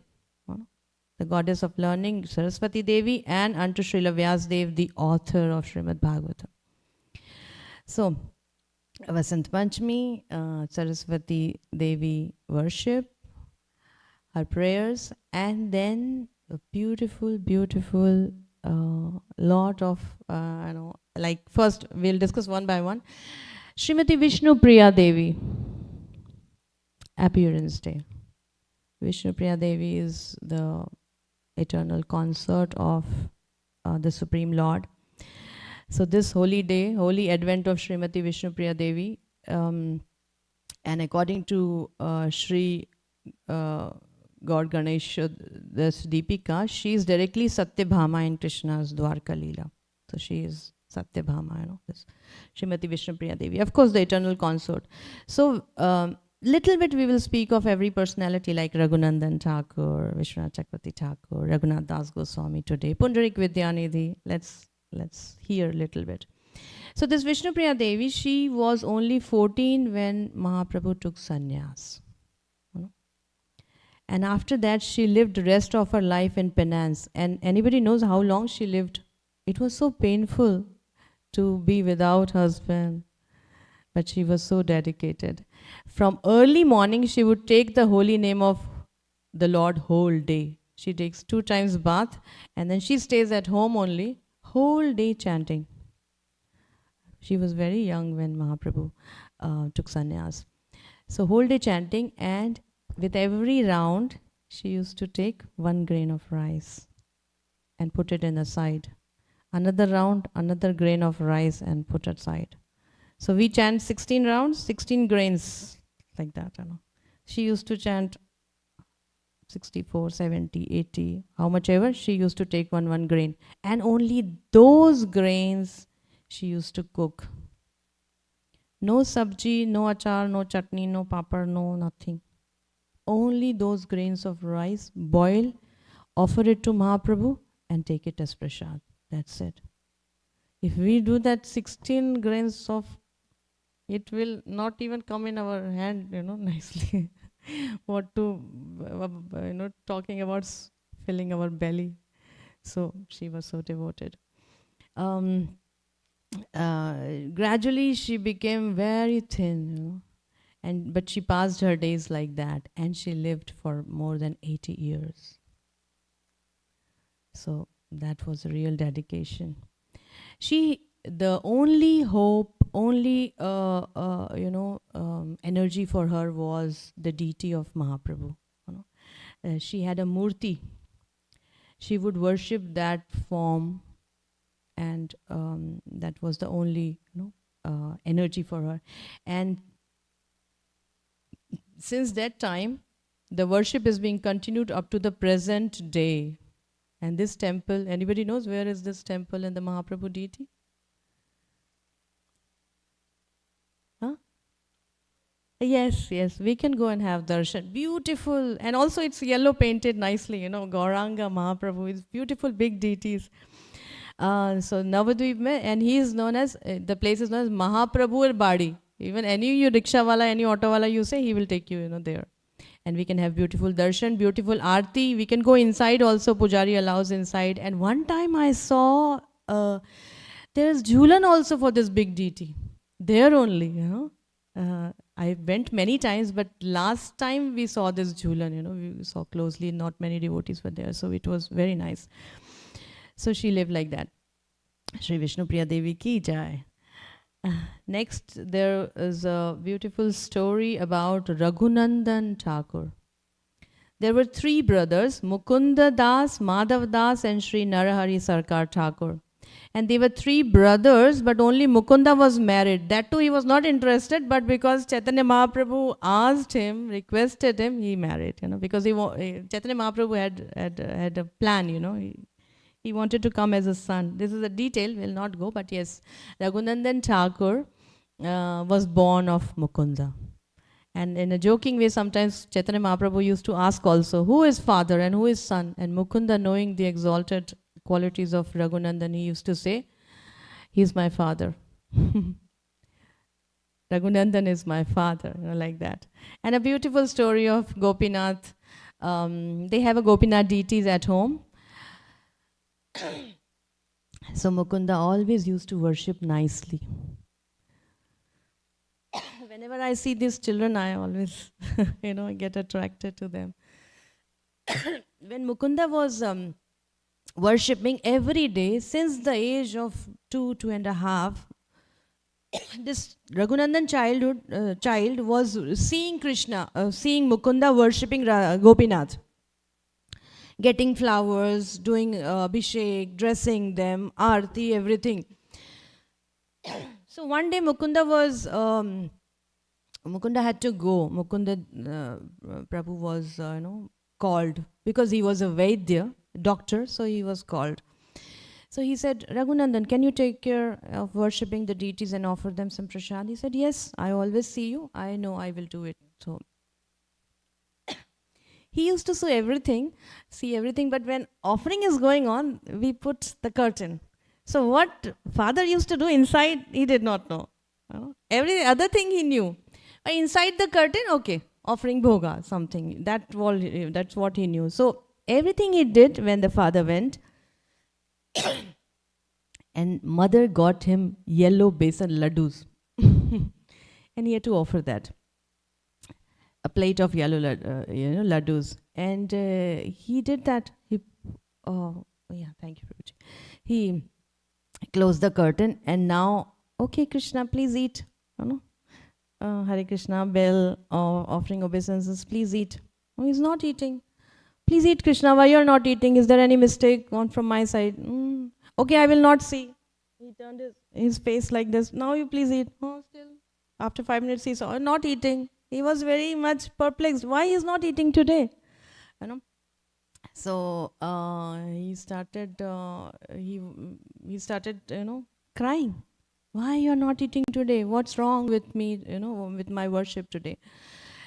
the goddess of learning, Saraswati Devi, and unto Srila Vyasdev, the author of Srimad Bhagavatam. So, Vasant Panchami, Saraswati Devi worship, her prayers, and then a beautiful, beautiful lot of, like first we'll discuss one by one. Srimati Vishnu Priya Devi. Appearance Day. Vishnu Priya Devi is the eternal consort of the Supreme Lord. So this holy day, holy advent of Srimati Vishnu Priya Devi, and according to Sri God Ganesha, this Deepika, she is directly Satyabhama in Krishna's Dwarka Leela. So she is Satyabhama, this Srimati Vishnu Priya Devi. Of course, the eternal consort. So, little bit we will speak of every personality like Raghunandan Thakur, Vishwanath Chakravarti Thakur, Raghunath Das Goswami today, Pundarik Vidyanidhi. Let's hear a little bit. So this Vishnu Priya Devi, she was only 14 when Mahaprabhu took sannyas. And after that, she lived the rest of her life in penance. And anybody knows how long she lived? It was so painful to be without husband. But she was so dedicated. From early morning, she would take the holy name of the Lord whole day. She takes 2 times bath, and then she stays at home only whole day chanting. She was very young when Mahaprabhu took sannyas. So whole day chanting, and with every round, she used to take 1 grain of rice and put it in the side. Another round, another grain of rice and put aside. So we chant 16 rounds, 16 grains, like that. She used to chant 64, 70, 80, how much ever, she used to take one grain. And only those grains she used to cook. No sabji, no achar, no chutney, no papad, no nothing. Only those grains of rice, boil, offer it to Mahaprabhu and take it as prasad. That's it. If we do that 16 grains of, it will not even come in our hand, nicely. What to, talking about filling our belly. So she was so devoted. Gradually she became very thin, but she passed her days like that, and she lived for more than 80 years. So that was a real dedication. The only hope, only energy for her was the deity of Mahaprabhu. She had a murti. She would worship that form, and that was the only energy for her. And since that time, the worship is being continued up to the present day. And this temple, anybody knows where is this temple in the Mahaprabhu deity? Huh? Yes, we can go and have darshan. Beautiful. And also it's yellow painted nicely, Gauranga Mahaprabhu is beautiful big deities. So Navadvip mein, and he is known as, the place is known as Mahaprabhu Badi. Even any rickshaw wala, any auto wala you say, he will take you, there. And we can have beautiful darshan, beautiful aarti. We can go inside also, Pujari allows inside. And one time I saw, there is jhulan also for this big deity. There only, I went many times, but last time we saw this jhulan, we saw closely, not many devotees were there. So it was very nice. So she lived like that. Shri Vishnu Priya Devi ki jai. Next, there is a beautiful story about Raghunandan Thakur. There were 3 brothers, Mukunda Das, Madhav Das, and Shri Narahari Sarkar Thakur. And they were 3 brothers, but only Mukunda was married. That too, he was not interested, but because Chaitanya Mahaprabhu asked him, requested him, he married. Because Chaitanya Mahaprabhu had a plan. He wanted to come as a son. This is a detail, will not go, but yes, Raghunandan Thakur was born of Mukunda. And in a joking way, sometimes Chaitanya Mahaprabhu used to ask also, who is father and who is son? And Mukunda, knowing the exalted qualities of Raghunandan, he used to say, he is my father. Raghunandan is my father, like that. And a beautiful story of Gopinath. They have a Gopinath deities at home. So Mukunda always used to worship nicely. Whenever I see these children, I always, get attracted to them. When Mukunda was worshipping every day, since the age of 2.5, this Raghunandan child was seeing Krishna, seeing Mukunda worshipping Gopinath. Getting flowers, doing abhishek, dressing them, aarti, everything. So one day Mukunda had to go. Mukunda Prabhu was, called because he was a Vaidya, doctor, so he was called. So he said, Raghunandan, can you take care of worshipping the deities and offer them some prasad? He said, yes, I always see you. I know I will do it. So he used to see everything, but when offering is going on, we put the curtain. So what father used to do inside, he did not know. Every other thing he knew. But inside the curtain, okay, offering bhoga, something. That's what he knew. So everything he did when the father went, and mother got him yellow besan laddus. And he had to offer that. A plate of yellow laddus. And he did that. Thank you, Prabhuji. closed the curtain, and now, okay, Krishna, please eat. You know, Hare Krishna, bell, offering obeisances, please eat. Oh, he's not eating. Please eat, Krishna. Why you're not eating? Is there any mistake gone from my side? Okay, I will not see. He turned his face like this. Now you please eat. Oh, still. After 5 minutes, he saw not eating. He was very much perplexed. Why he is not eating today? You know. So he started. He started. Crying. Why you are not eating today? What's wrong with me? With my worship today.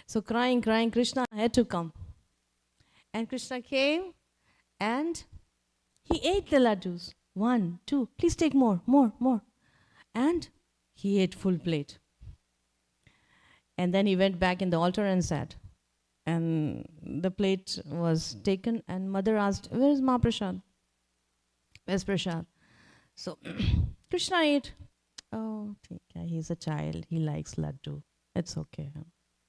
So crying. Krishna had to come. And Krishna came and he ate the laddus. 1, 2, please take more. And he ate full plate. And then he went back in the altar and sat. And the plate was taken and mother asked, where is Mahaprasad? Where's Prasad? So Krishna ate. Oh, he's a child. He likes laddu. It's okay.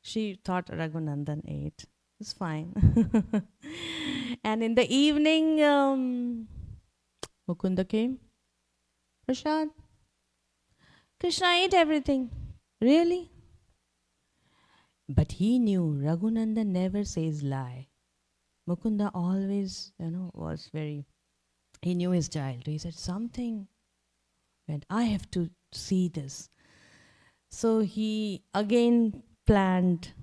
She thought Raghunandan ate. It's fine. And in the evening, Mukunda came. Prasad, Krishna ate everything. Really? But he knew Raghunandan never says lie. Mukunda always, was very, he knew his child. He said something, and I have to see this. So he again planned,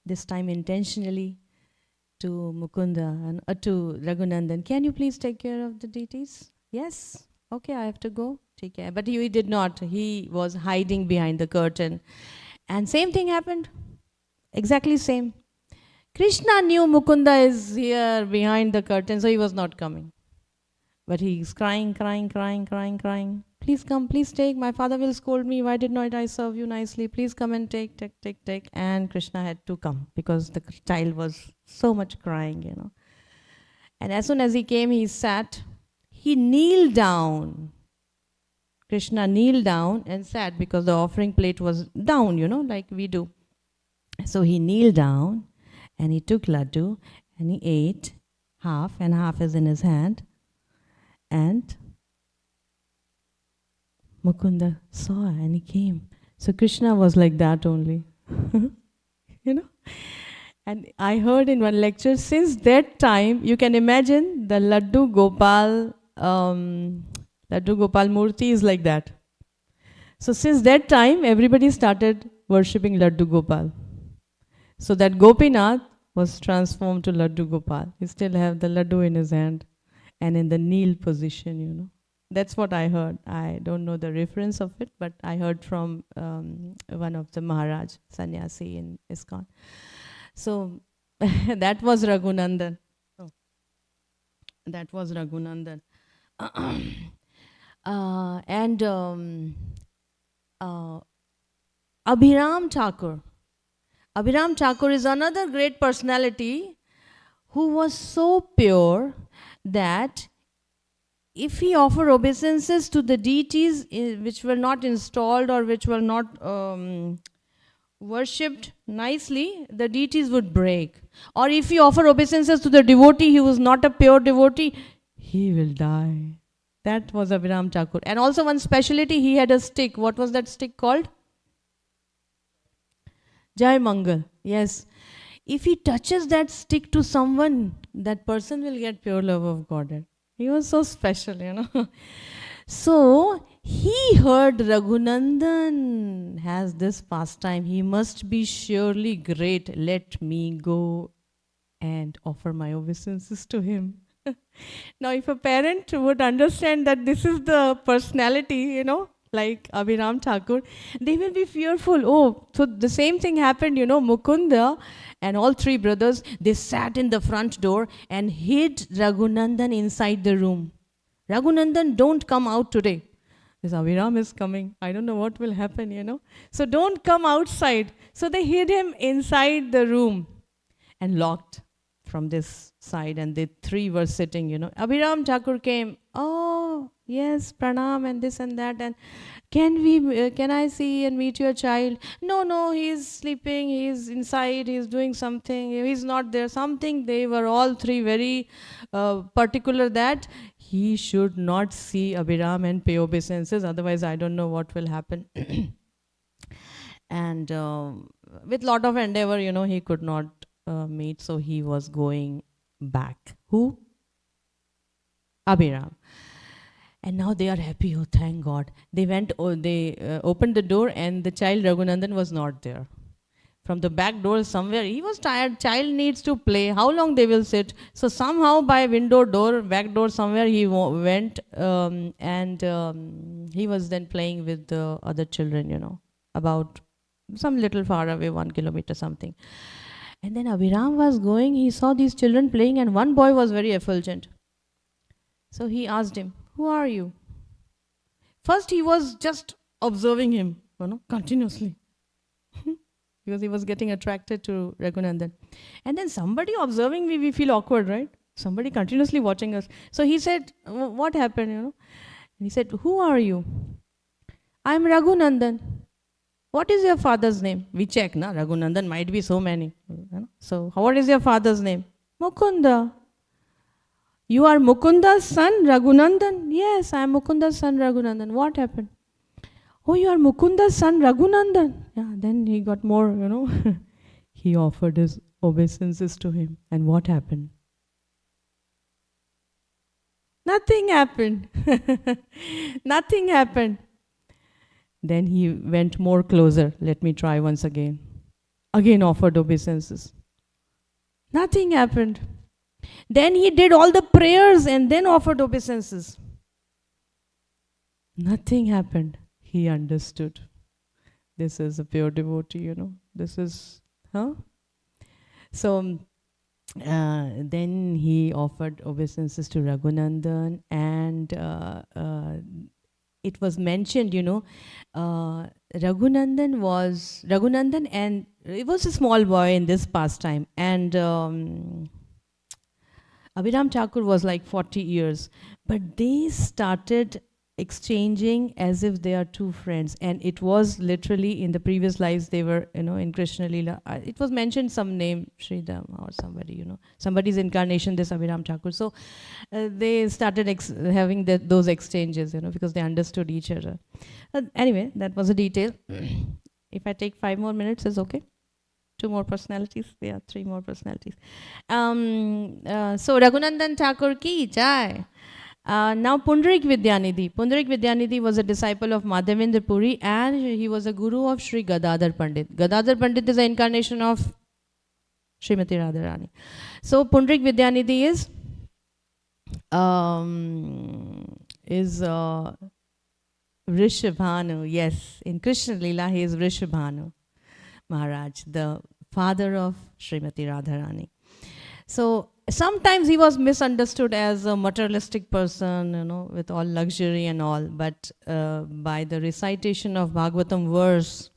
this time intentionally, to Mukunda and to Raghunandan, can you please take care of the deities? Yes. Okay, I have to go. Take care. But he did not. He was hiding behind the curtain. And same thing happened. Exactly same. Krishna knew Mukunda is here behind the curtain, so he was not coming. But he's crying. Please come, please take. My father will scold me. Why did not I serve you nicely? Please come and take. And Krishna had to come because the child was so much crying, And as soon as he came, he sat. He kneeled down. Krishna kneeled down and sat because the offering plate was down, like we do. So he kneeled down and he took laddu and he ate half, and half is in his hand. And Mukunda saw and he came. So Krishna was like that only. And I heard in one lecture, since that time, you can imagine the Laddu Gopal Murti is like that. So since that time, everybody started worshipping Laddu Gopal. So that Gopinath was transformed to Laddu Gopal. He still have the Laddu in his hand and in the kneel position, That's what I heard. I don't know the reference of it, but I heard from one of the Maharaj, Sannyasi in ISKCON. So that was Raghunandan. That was Raghunandan. And Abhiram Thakur. Abhiram Thakur is another great personality who was so pure that if he offered obeisances to the deities which were not installed or which were not worshipped nicely, the deities would break. Or if he offered obeisances to the devotee, he was not a pure devotee, he will die. That was Abhiram Thakur. And also one speciality, he had a stick. What was that stick called? Jai Mangal. Yes. If he touches that stick to someone, that person will get pure love of Godhead. He was so special, So he heard Raghunandan has this pastime. He must be surely great. Let me go and offer my obeisances to him. Now, if a parent would understand that this is the personality, like Abhiram Thakur, they will be fearful. Oh, so the same thing happened, Mukunda and all three brothers, they sat in the front door and hid Raghunandan inside the room. Raghunandan, don't come out today. This Abhiram is coming. I don't know what will happen, So don't come outside. So they hid him inside the room and locked from this side, and the three were sitting, Abhiram Thakur came. Oh, Yes, pranam and this and that. And can I see and meet your child? No, he's sleeping, he's inside, he's doing something, he's not there. Something, they were all three very particular that he should not see Abhiram and pay obeisances, otherwise I don't know what will happen. And with lot of endeavor, he could not meet, so he was going back. Who? Abhiram. And now they are happy. Oh, thank God. They went, they opened the door and the child Raghunandan was not there. From the back door somewhere, he was tired. Child needs to play. How long they will sit? So somehow by window door, back door somewhere he went and he was then playing with the other children, about some little far away, 1 kilometer something. And then Abhiram was going, he saw these children playing and one boy was very effulgent. So he asked him, who are you? First he was just observing him, continuously. Because he was getting attracted to Raghunandan. And then somebody observing me, we feel awkward, right? Somebody continuously watching us. So he said, what happened, And he said, who are you? I'm Raghunandan. What is your father's name? We check, na? Raghunandan might be so many. So what is your father's name? Mukunda. You are Mukunda's son, Raghunandan? Yes, I am Mukunda's son, Raghunandan. What happened? Oh, you are Mukunda's son, Raghunandan. Yeah, then he got more, He offered his obeisances to him. And what happened? Nothing happened. Nothing happened. Then he went more closer. Let me try once again. Again offered obeisances. Nothing happened. Then he did all the prayers and then offered obeisances. Nothing happened. He understood. This is a pure devotee, This is, So then he offered obeisances to Raghunandan and it was mentioned, Raghunandan and it was a small boy in this pastime and Abhiram Thakur was like 40 years, but they started exchanging as if they are two friends, and it was literally in the previous lives they were, in Krishna Leela. It was mentioned some name, Sridham or somebody, somebody's incarnation, this Abhiram Thakur. So they started having those exchanges, because they understood each other. Anyway, that was a detail. If I take 5 more minutes, is okay? 2 more personalities? Yeah, 3 more personalities. So Raghunandan Thakur ki jai. Now Pundarik Vidyanidhi. Pundarik Vidyanidhi was a disciple of Madhavendra Puri and he was a guru of Sri Gadadhar Pandit. Gadadhar Pandit is the incarnation of Srimati Radharani. So Pundarik Vidyanidhi is Vrishabhanu. Yes, in Krishna Leela he is Vrishabhanu Maharaj, the father of Srimati Radharani. So sometimes he was misunderstood as a materialistic person, with all luxury and all. But by the recitation of Bhagavatam verse,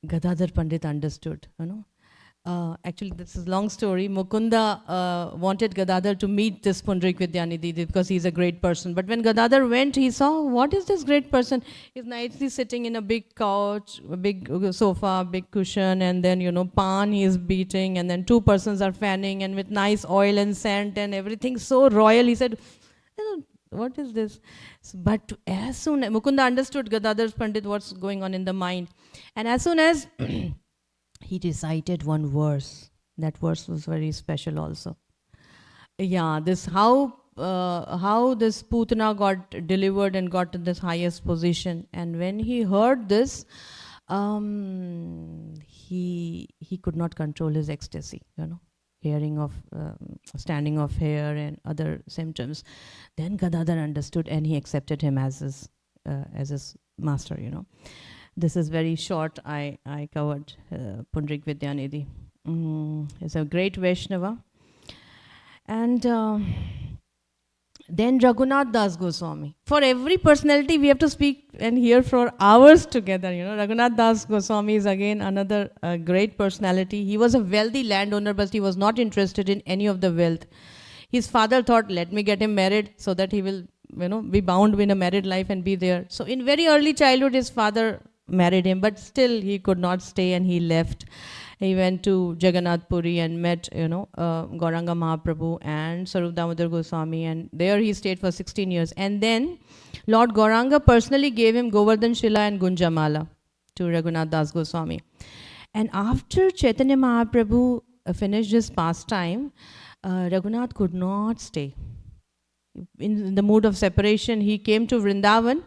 Gadadhar Pandit understood, Actually, this is a long story. Mukunda wanted Gadadhar to meet this Pundarik Vidyanidhi because he's a great person. But when Gadadhar went, he saw, what is this great person? He's nicely sitting in a big couch, a big sofa, big cushion, and then, pan he is beating, and then 2 persons are fanning, and with nice oil and scent and everything so royal. He said, what is this? But as soon as Mukunda understood Gadadhar Pandit, what's going on in the mind. And as soon as he recited one verse. That verse was very special also. Yeah, this how this Putana got delivered and got to this highest position. And when he heard this, he could not control his ecstasy, hearing of standing of hair and other symptoms. Then Gadadhar understood and he accepted him as his master, This is very short. I covered Pundarik Vidyanidhi. He's a great Vaishnava. And then Raghunath Das Goswami. For every personality, we have to speak and hear for hours together. Raghunath Das Goswami is again another great personality. He was a wealthy landowner, but he was not interested in any of the wealth. His father thought, let me get him married so that he will be bound in a married life and be there. So in very early childhood, his father married him, but still he could not stay and he left. He went to Jagannath Puri and met, Gauranga Mahaprabhu and Sarup Damodar Goswami, and there he stayed for 16 years. And then Lord Gauranga personally gave him Govardhan Shila and Gunjamala to Raghunath Das Goswami. And after Chaitanya Mahaprabhu finished his pastime, Raghunath could not stay. In the mood of separation, he came to Vrindavan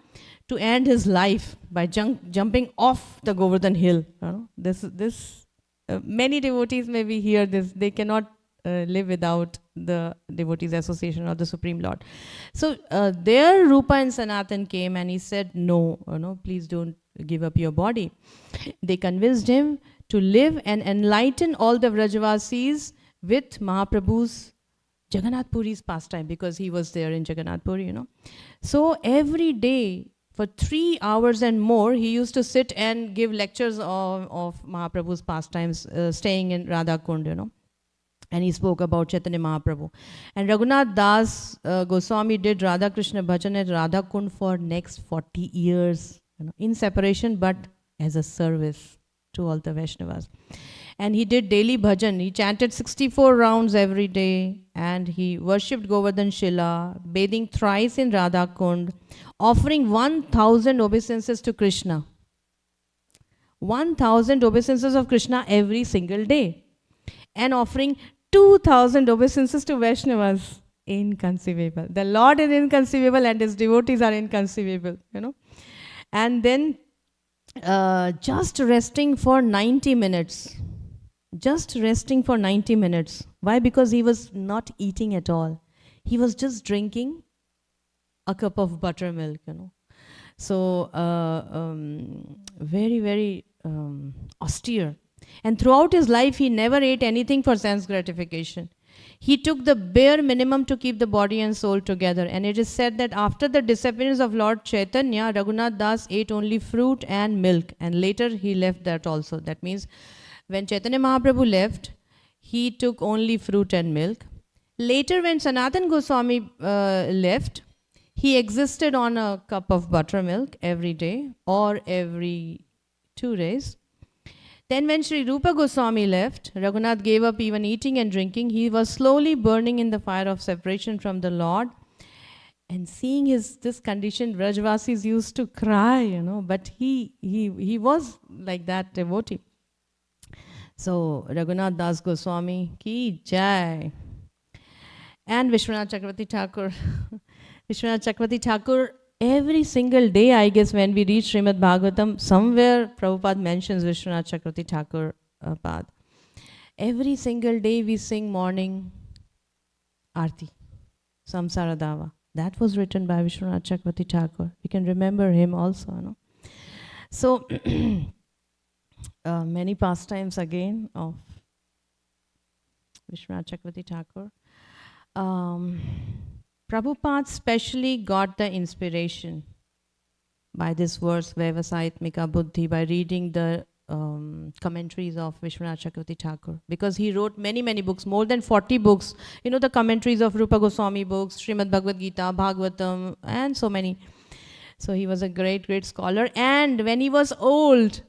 to end his life by jumping off the Govardhan hill. Many devotees maybe hear this. They cannot live without the devotees association of the Supreme Lord. So there Rupa and Sanatan came and he said, no, please don't give up your body. They convinced him to live and enlighten all the Vrajavasis with Mahaprabhu's Jagannath Puri's pastime, because he was there in Jagannath Puri, So every day for 3 hours and more, he used to sit and give lectures of Mahaprabhu's pastimes, staying in Radha Kund, And he spoke about Chaitanya Mahaprabhu. And Raghunath Das Goswami did Radha Krishna Bhajan at Radha Kund for next 40 years, in separation, but as a service to all the Vaishnavas. And he did daily bhajan. He chanted 64 rounds every day, and he worshipped Govardhan Shila, bathing thrice in Radha Kund, offering 1,000 obeisances to Krishna. 1,000 obeisances of Krishna every single day. And offering 2,000 obeisances to Vaishnavas. Inconceivable. The Lord is inconceivable and his devotees are inconceivable, And then just resting for 90 minutes. Just resting for 90 minutes. Why? Because he was not eating at all. He was just drinking a cup of buttermilk, So, very, very austere. And throughout his life, he never ate anything for sense gratification. He took the bare minimum to keep the body and soul together. And it is said that after the disappearance of Lord Chaitanya, Raghunath Das ate only fruit and milk. And later he left that also. That means when Chaitanya Mahaprabhu left, he took only fruit and milk. Later when Sanatan Goswami left, he existed on a cup of buttermilk every day or every 2 days. Then when Sri Rupa Goswami left, Raghunath gave up even eating and drinking. He was slowly burning in the fire of separation from the Lord. And seeing this condition, Vrajavasis used to cry, but he was like that devotee. So, Raghunath Das Goswami ki jai. And Vishwanath Chakravarti Thakur. Vishwanath Chakravarti Thakur, every single day, I guess, when we read Srimad Bhagavatam, somewhere Prabhupada mentions Vishwanath Chakravarti Thakur Pad. Every single day we sing morning Aarti, Samsara Dava. That was written by Vishwanath Chakravarti Thakur. We can remember him also, So, many pastimes again of Vishwanath Chakravarti Thakur. Prabhupada specially got the inspiration by this verse, Vyavasayatmika Buddhi, by reading the commentaries of Vishwanath Chakravarti Thakur, because he wrote many, many books, more than 40 books. The commentaries of Rupa Goswami books, Srimad Bhagavad Gita, Bhagavatam, and so many. So he was a great, great scholar. And when he was old,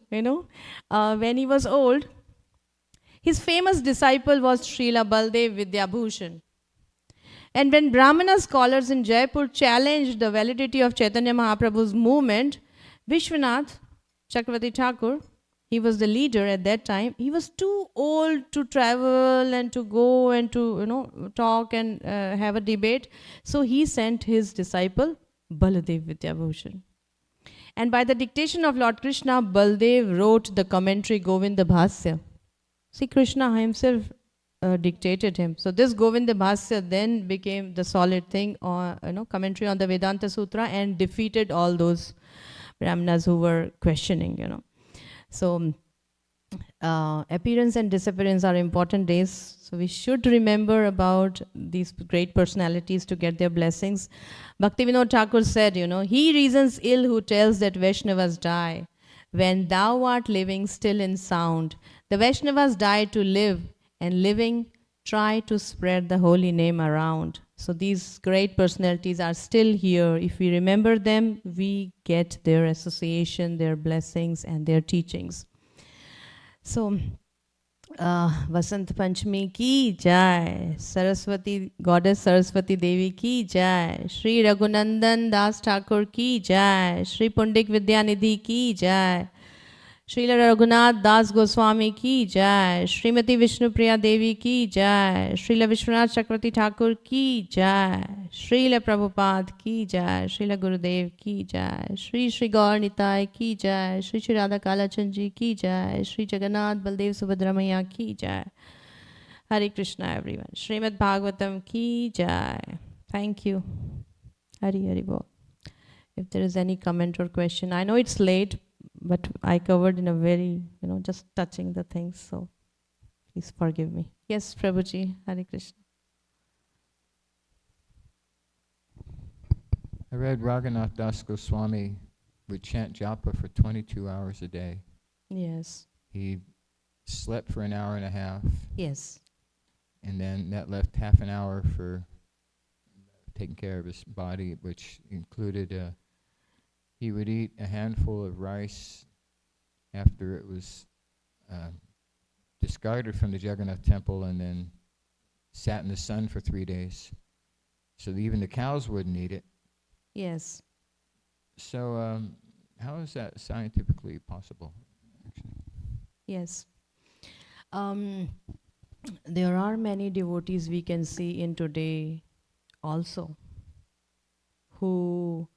his famous disciple was Srila Baldev Vidyabhushan. And when Brahmana scholars in Jaipur challenged the validity of Chaitanya Mahaprabhu's movement, Vishwanath Chakravarti Thakur, he was the leader at that time. He was too old to travel and to go and to talk and have a debate. So he sent his disciple Baladev Vidyabhushan. And by the dictation of Lord Krishna, Baldev wrote the commentary Govinda Bhasya. See, Krishna himself dictated him. So this Govinda Bhasya then became the solid thing, commentary on the Vedanta Sutra, and defeated all those Brahmanas who were questioning, So appearance and disappearance are important days. So we should remember about these great personalities to get their blessings. Bhaktivinoda Thakur said, he reasons ill who tells that Vaishnavas die. When thou art living still in sound, the Vaishnavas die to live, and living try to spread the holy name around. So these great personalities are still here. If we remember them, we get their association, their blessings, and their teachings. So, Vasant Panchami ki jai, Saraswati, Goddess Saraswati Devi ki jai, Shri Raghunandan Das Thakur ki jai, Shri Pundik Vidyanidhi ki jai, Srila Raghunath Das Goswami ki jai, Srimati Vishnupriya Devi ki jai, Srila Vishwanath Chakravarti Thakur ki jai, Srila Prabhupada ki jai, Srila Gurudev ki jai, Sri Sri Gaur Nitai ki jai, Sri Sri Radha Kalachand ji ki jai, Sri Jagannath Baldev Subhadramaya ki jai. Hare Krishna everyone. Srimad Bhagavatam ki jai. Thank you. Hari Hari Bol. If there is any comment or question, I know it's late, but I covered in a very, just touching the things, so please forgive me. Yes, Prabhuji, Hare Krishna. I read Raghunath Das Goswami would chant japa for 22 hours a day. Yes, He slept for an hour and a half, yes, and then that left half an hour for taking care of his body, which included he would eat a handful of rice after it was discarded from the Jagannath temple, and then sat in the sun for 3 days. So even the cows wouldn't eat it. yes. So how is that scientifically possible? Yes. There are many devotees we can see in today also who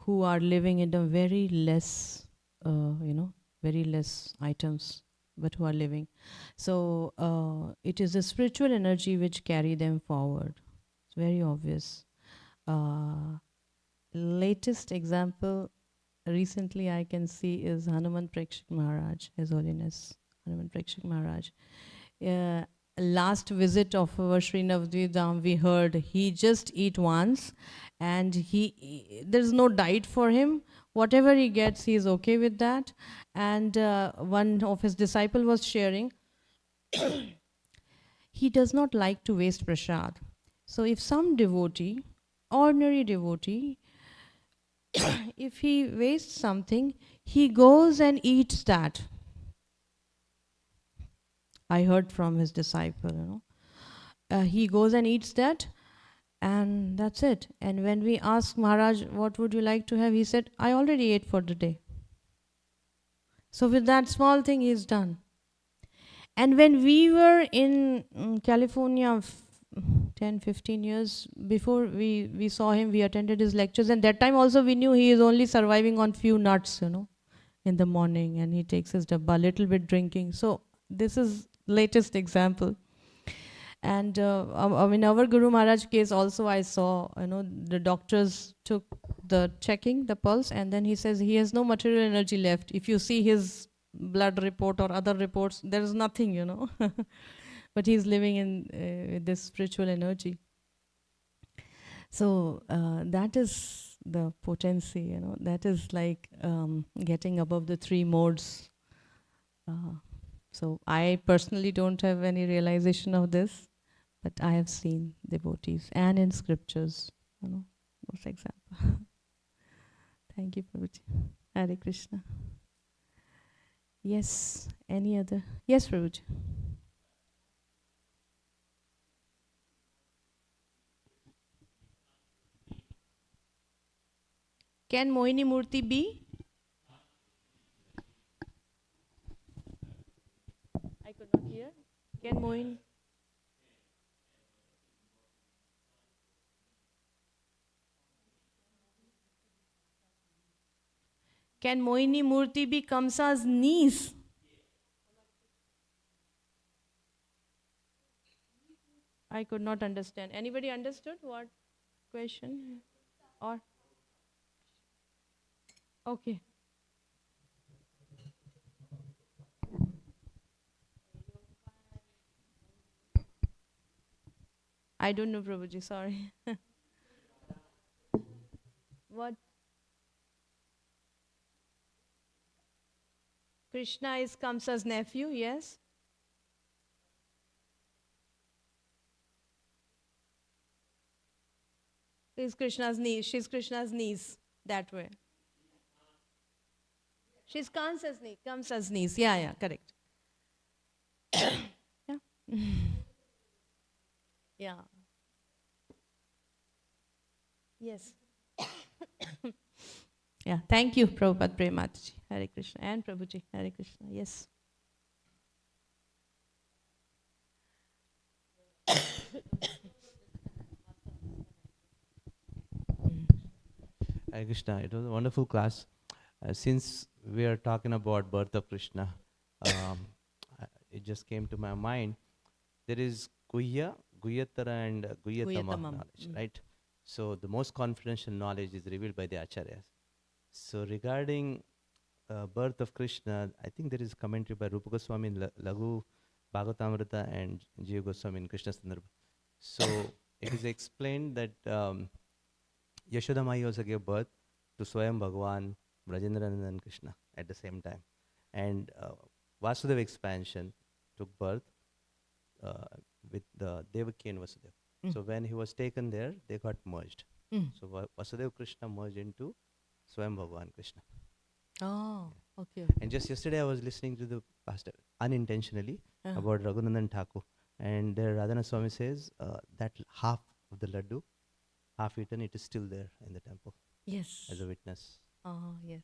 are living in a very less, very less items, but who are living. So it is the spiritual energy which carry them forward. It's very obvious. Latest example recently I can see is Hanuman Prekshik Maharaj, His Holiness Hanuman Prekshik Maharaj. Last visit of our Sri Navadvip Dham, we heard he just eat once, and there's no diet for him. Whatever he gets, he is okay with that. And one of his disciple was sharing, he does not like to waste prasad. So if some devotee, ordinary devotee, if he wastes something, he goes and eats that. I heard from his disciple, he goes and eats that, and that's it. And when we asked Maharaj, what would you like to have? He said, I already ate for the day. So with that small thing, he's done. And when we were in California 10, 15 years before we saw him, we attended his lectures, and that time also we knew he is only surviving on few nuts, in the morning, and he takes his dabba, little bit drinking. So this is latest example. And in our Guru Maharaj case also I saw, the doctors took the checking the pulse, and then he says he has no material energy left. If you see his blood report or other reports, there is nothing, but he's living in this spiritual energy. So that is the potency, that is like getting above the three modes. So I personally don't have any realization of this, but I have seen devotees and in scriptures, those examples. Thank you, Prabhuji. Hare Krishna. Yes, any other? Yes, Prabhuji. Can Mohini Murti be? I could not hear. Can Mohini? Can Mohini Murti be Kamsa's niece? I could not understand. Anybody understood what question? Or okay. I don't know, Prabhuji, sorry. What? Krishna is Kamsa's nephew, yes? She's Krishna's niece. She's Krishna's niece. That way. She's Kamsa's niece. Kamsa's niece. Yeah, correct. Yeah. Yeah. Yes. Yeah. Thank you, Prabhupada Premataji. Hare Krishna. And Prabhuji. Hare Krishna. Yes. Hare Krishna, it was a wonderful class. Since we are talking about birth of Krishna, it just came to my mind. There is Guhya, Guhyatara and Guhyatama Guhyatamam. knowledge, right? So the most confidential knowledge is revealed by the Acharyas. So regarding birth of Krishna, I think there is commentary by Rupa Goswami in Laghu Bhagavatamrita and Jiva Goswami in Krishna Sandarbha. So it is explained that Yashoda Mai also gave birth to Swayam Bhagavan, Brajendranandan Krishna at the same time. And Vasudeva expansion took birth with the Devaki and Vasudeva. So when he was taken there, they got merged. So Vasudeva Krishna merged into Swayam Bhagavan Krishna. Oh, okay. And just yesterday I was listening to the pastor unintentionally about Raghunandan Thakur. And there Radhana Swami says that half of the laddu, half eaten, it is still there in the temple. Yes. As a witness. Oh, yes.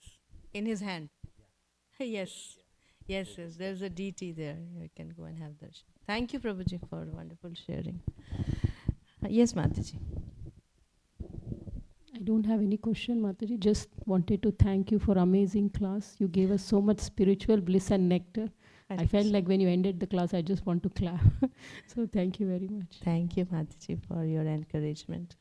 In his hand. Yes. Yes, there's a deity there. You can go and have darshan. Thank you, Prabhuji, for wonderful sharing. Yes, Mataji. I don't have any question, Mataji. Just wanted to thank you for amazing class. You gave us so much spiritual bliss and nectar. I felt like when you ended the class, I just want to clap. So thank you very much. Thank you, Mataji, for your encouragement.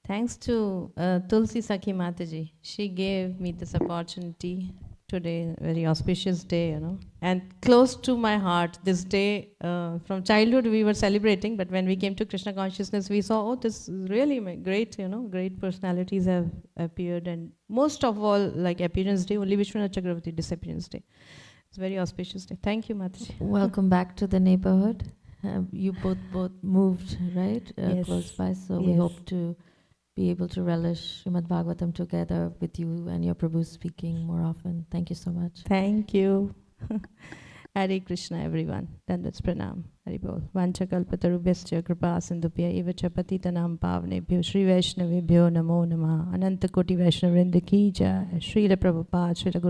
Thanks to Tulsi Sakhi Mataji. She gave me this opportunity today, very auspicious day, and close to my heart. This day, from childhood we were celebrating, but when we came to Krishna consciousness, we saw, this is really great, great personalities have appeared, and most of all, like appearance day, only Vishwanath Chakravarti disappearance day. It's a very auspicious day. Thank you, Mataji. Welcome back to the neighborhood. You both moved, right? Yes. Close by, so we hope to be able to relish Srimad Bhagavatam together with you and your Prabhu speaking more often. Thank you so much. Thank you. Hare Krishna, everyone. Dandats Pranam. Hari Bol. Vanchakalpatarubhyascha kripa sindhubhya eva cha patitanam pavnebhyo Shri Vaishnavebhyo namo namah. Ananta Koti Vaishnavrinda ki jai. Srila Prabhupada, Srila Guru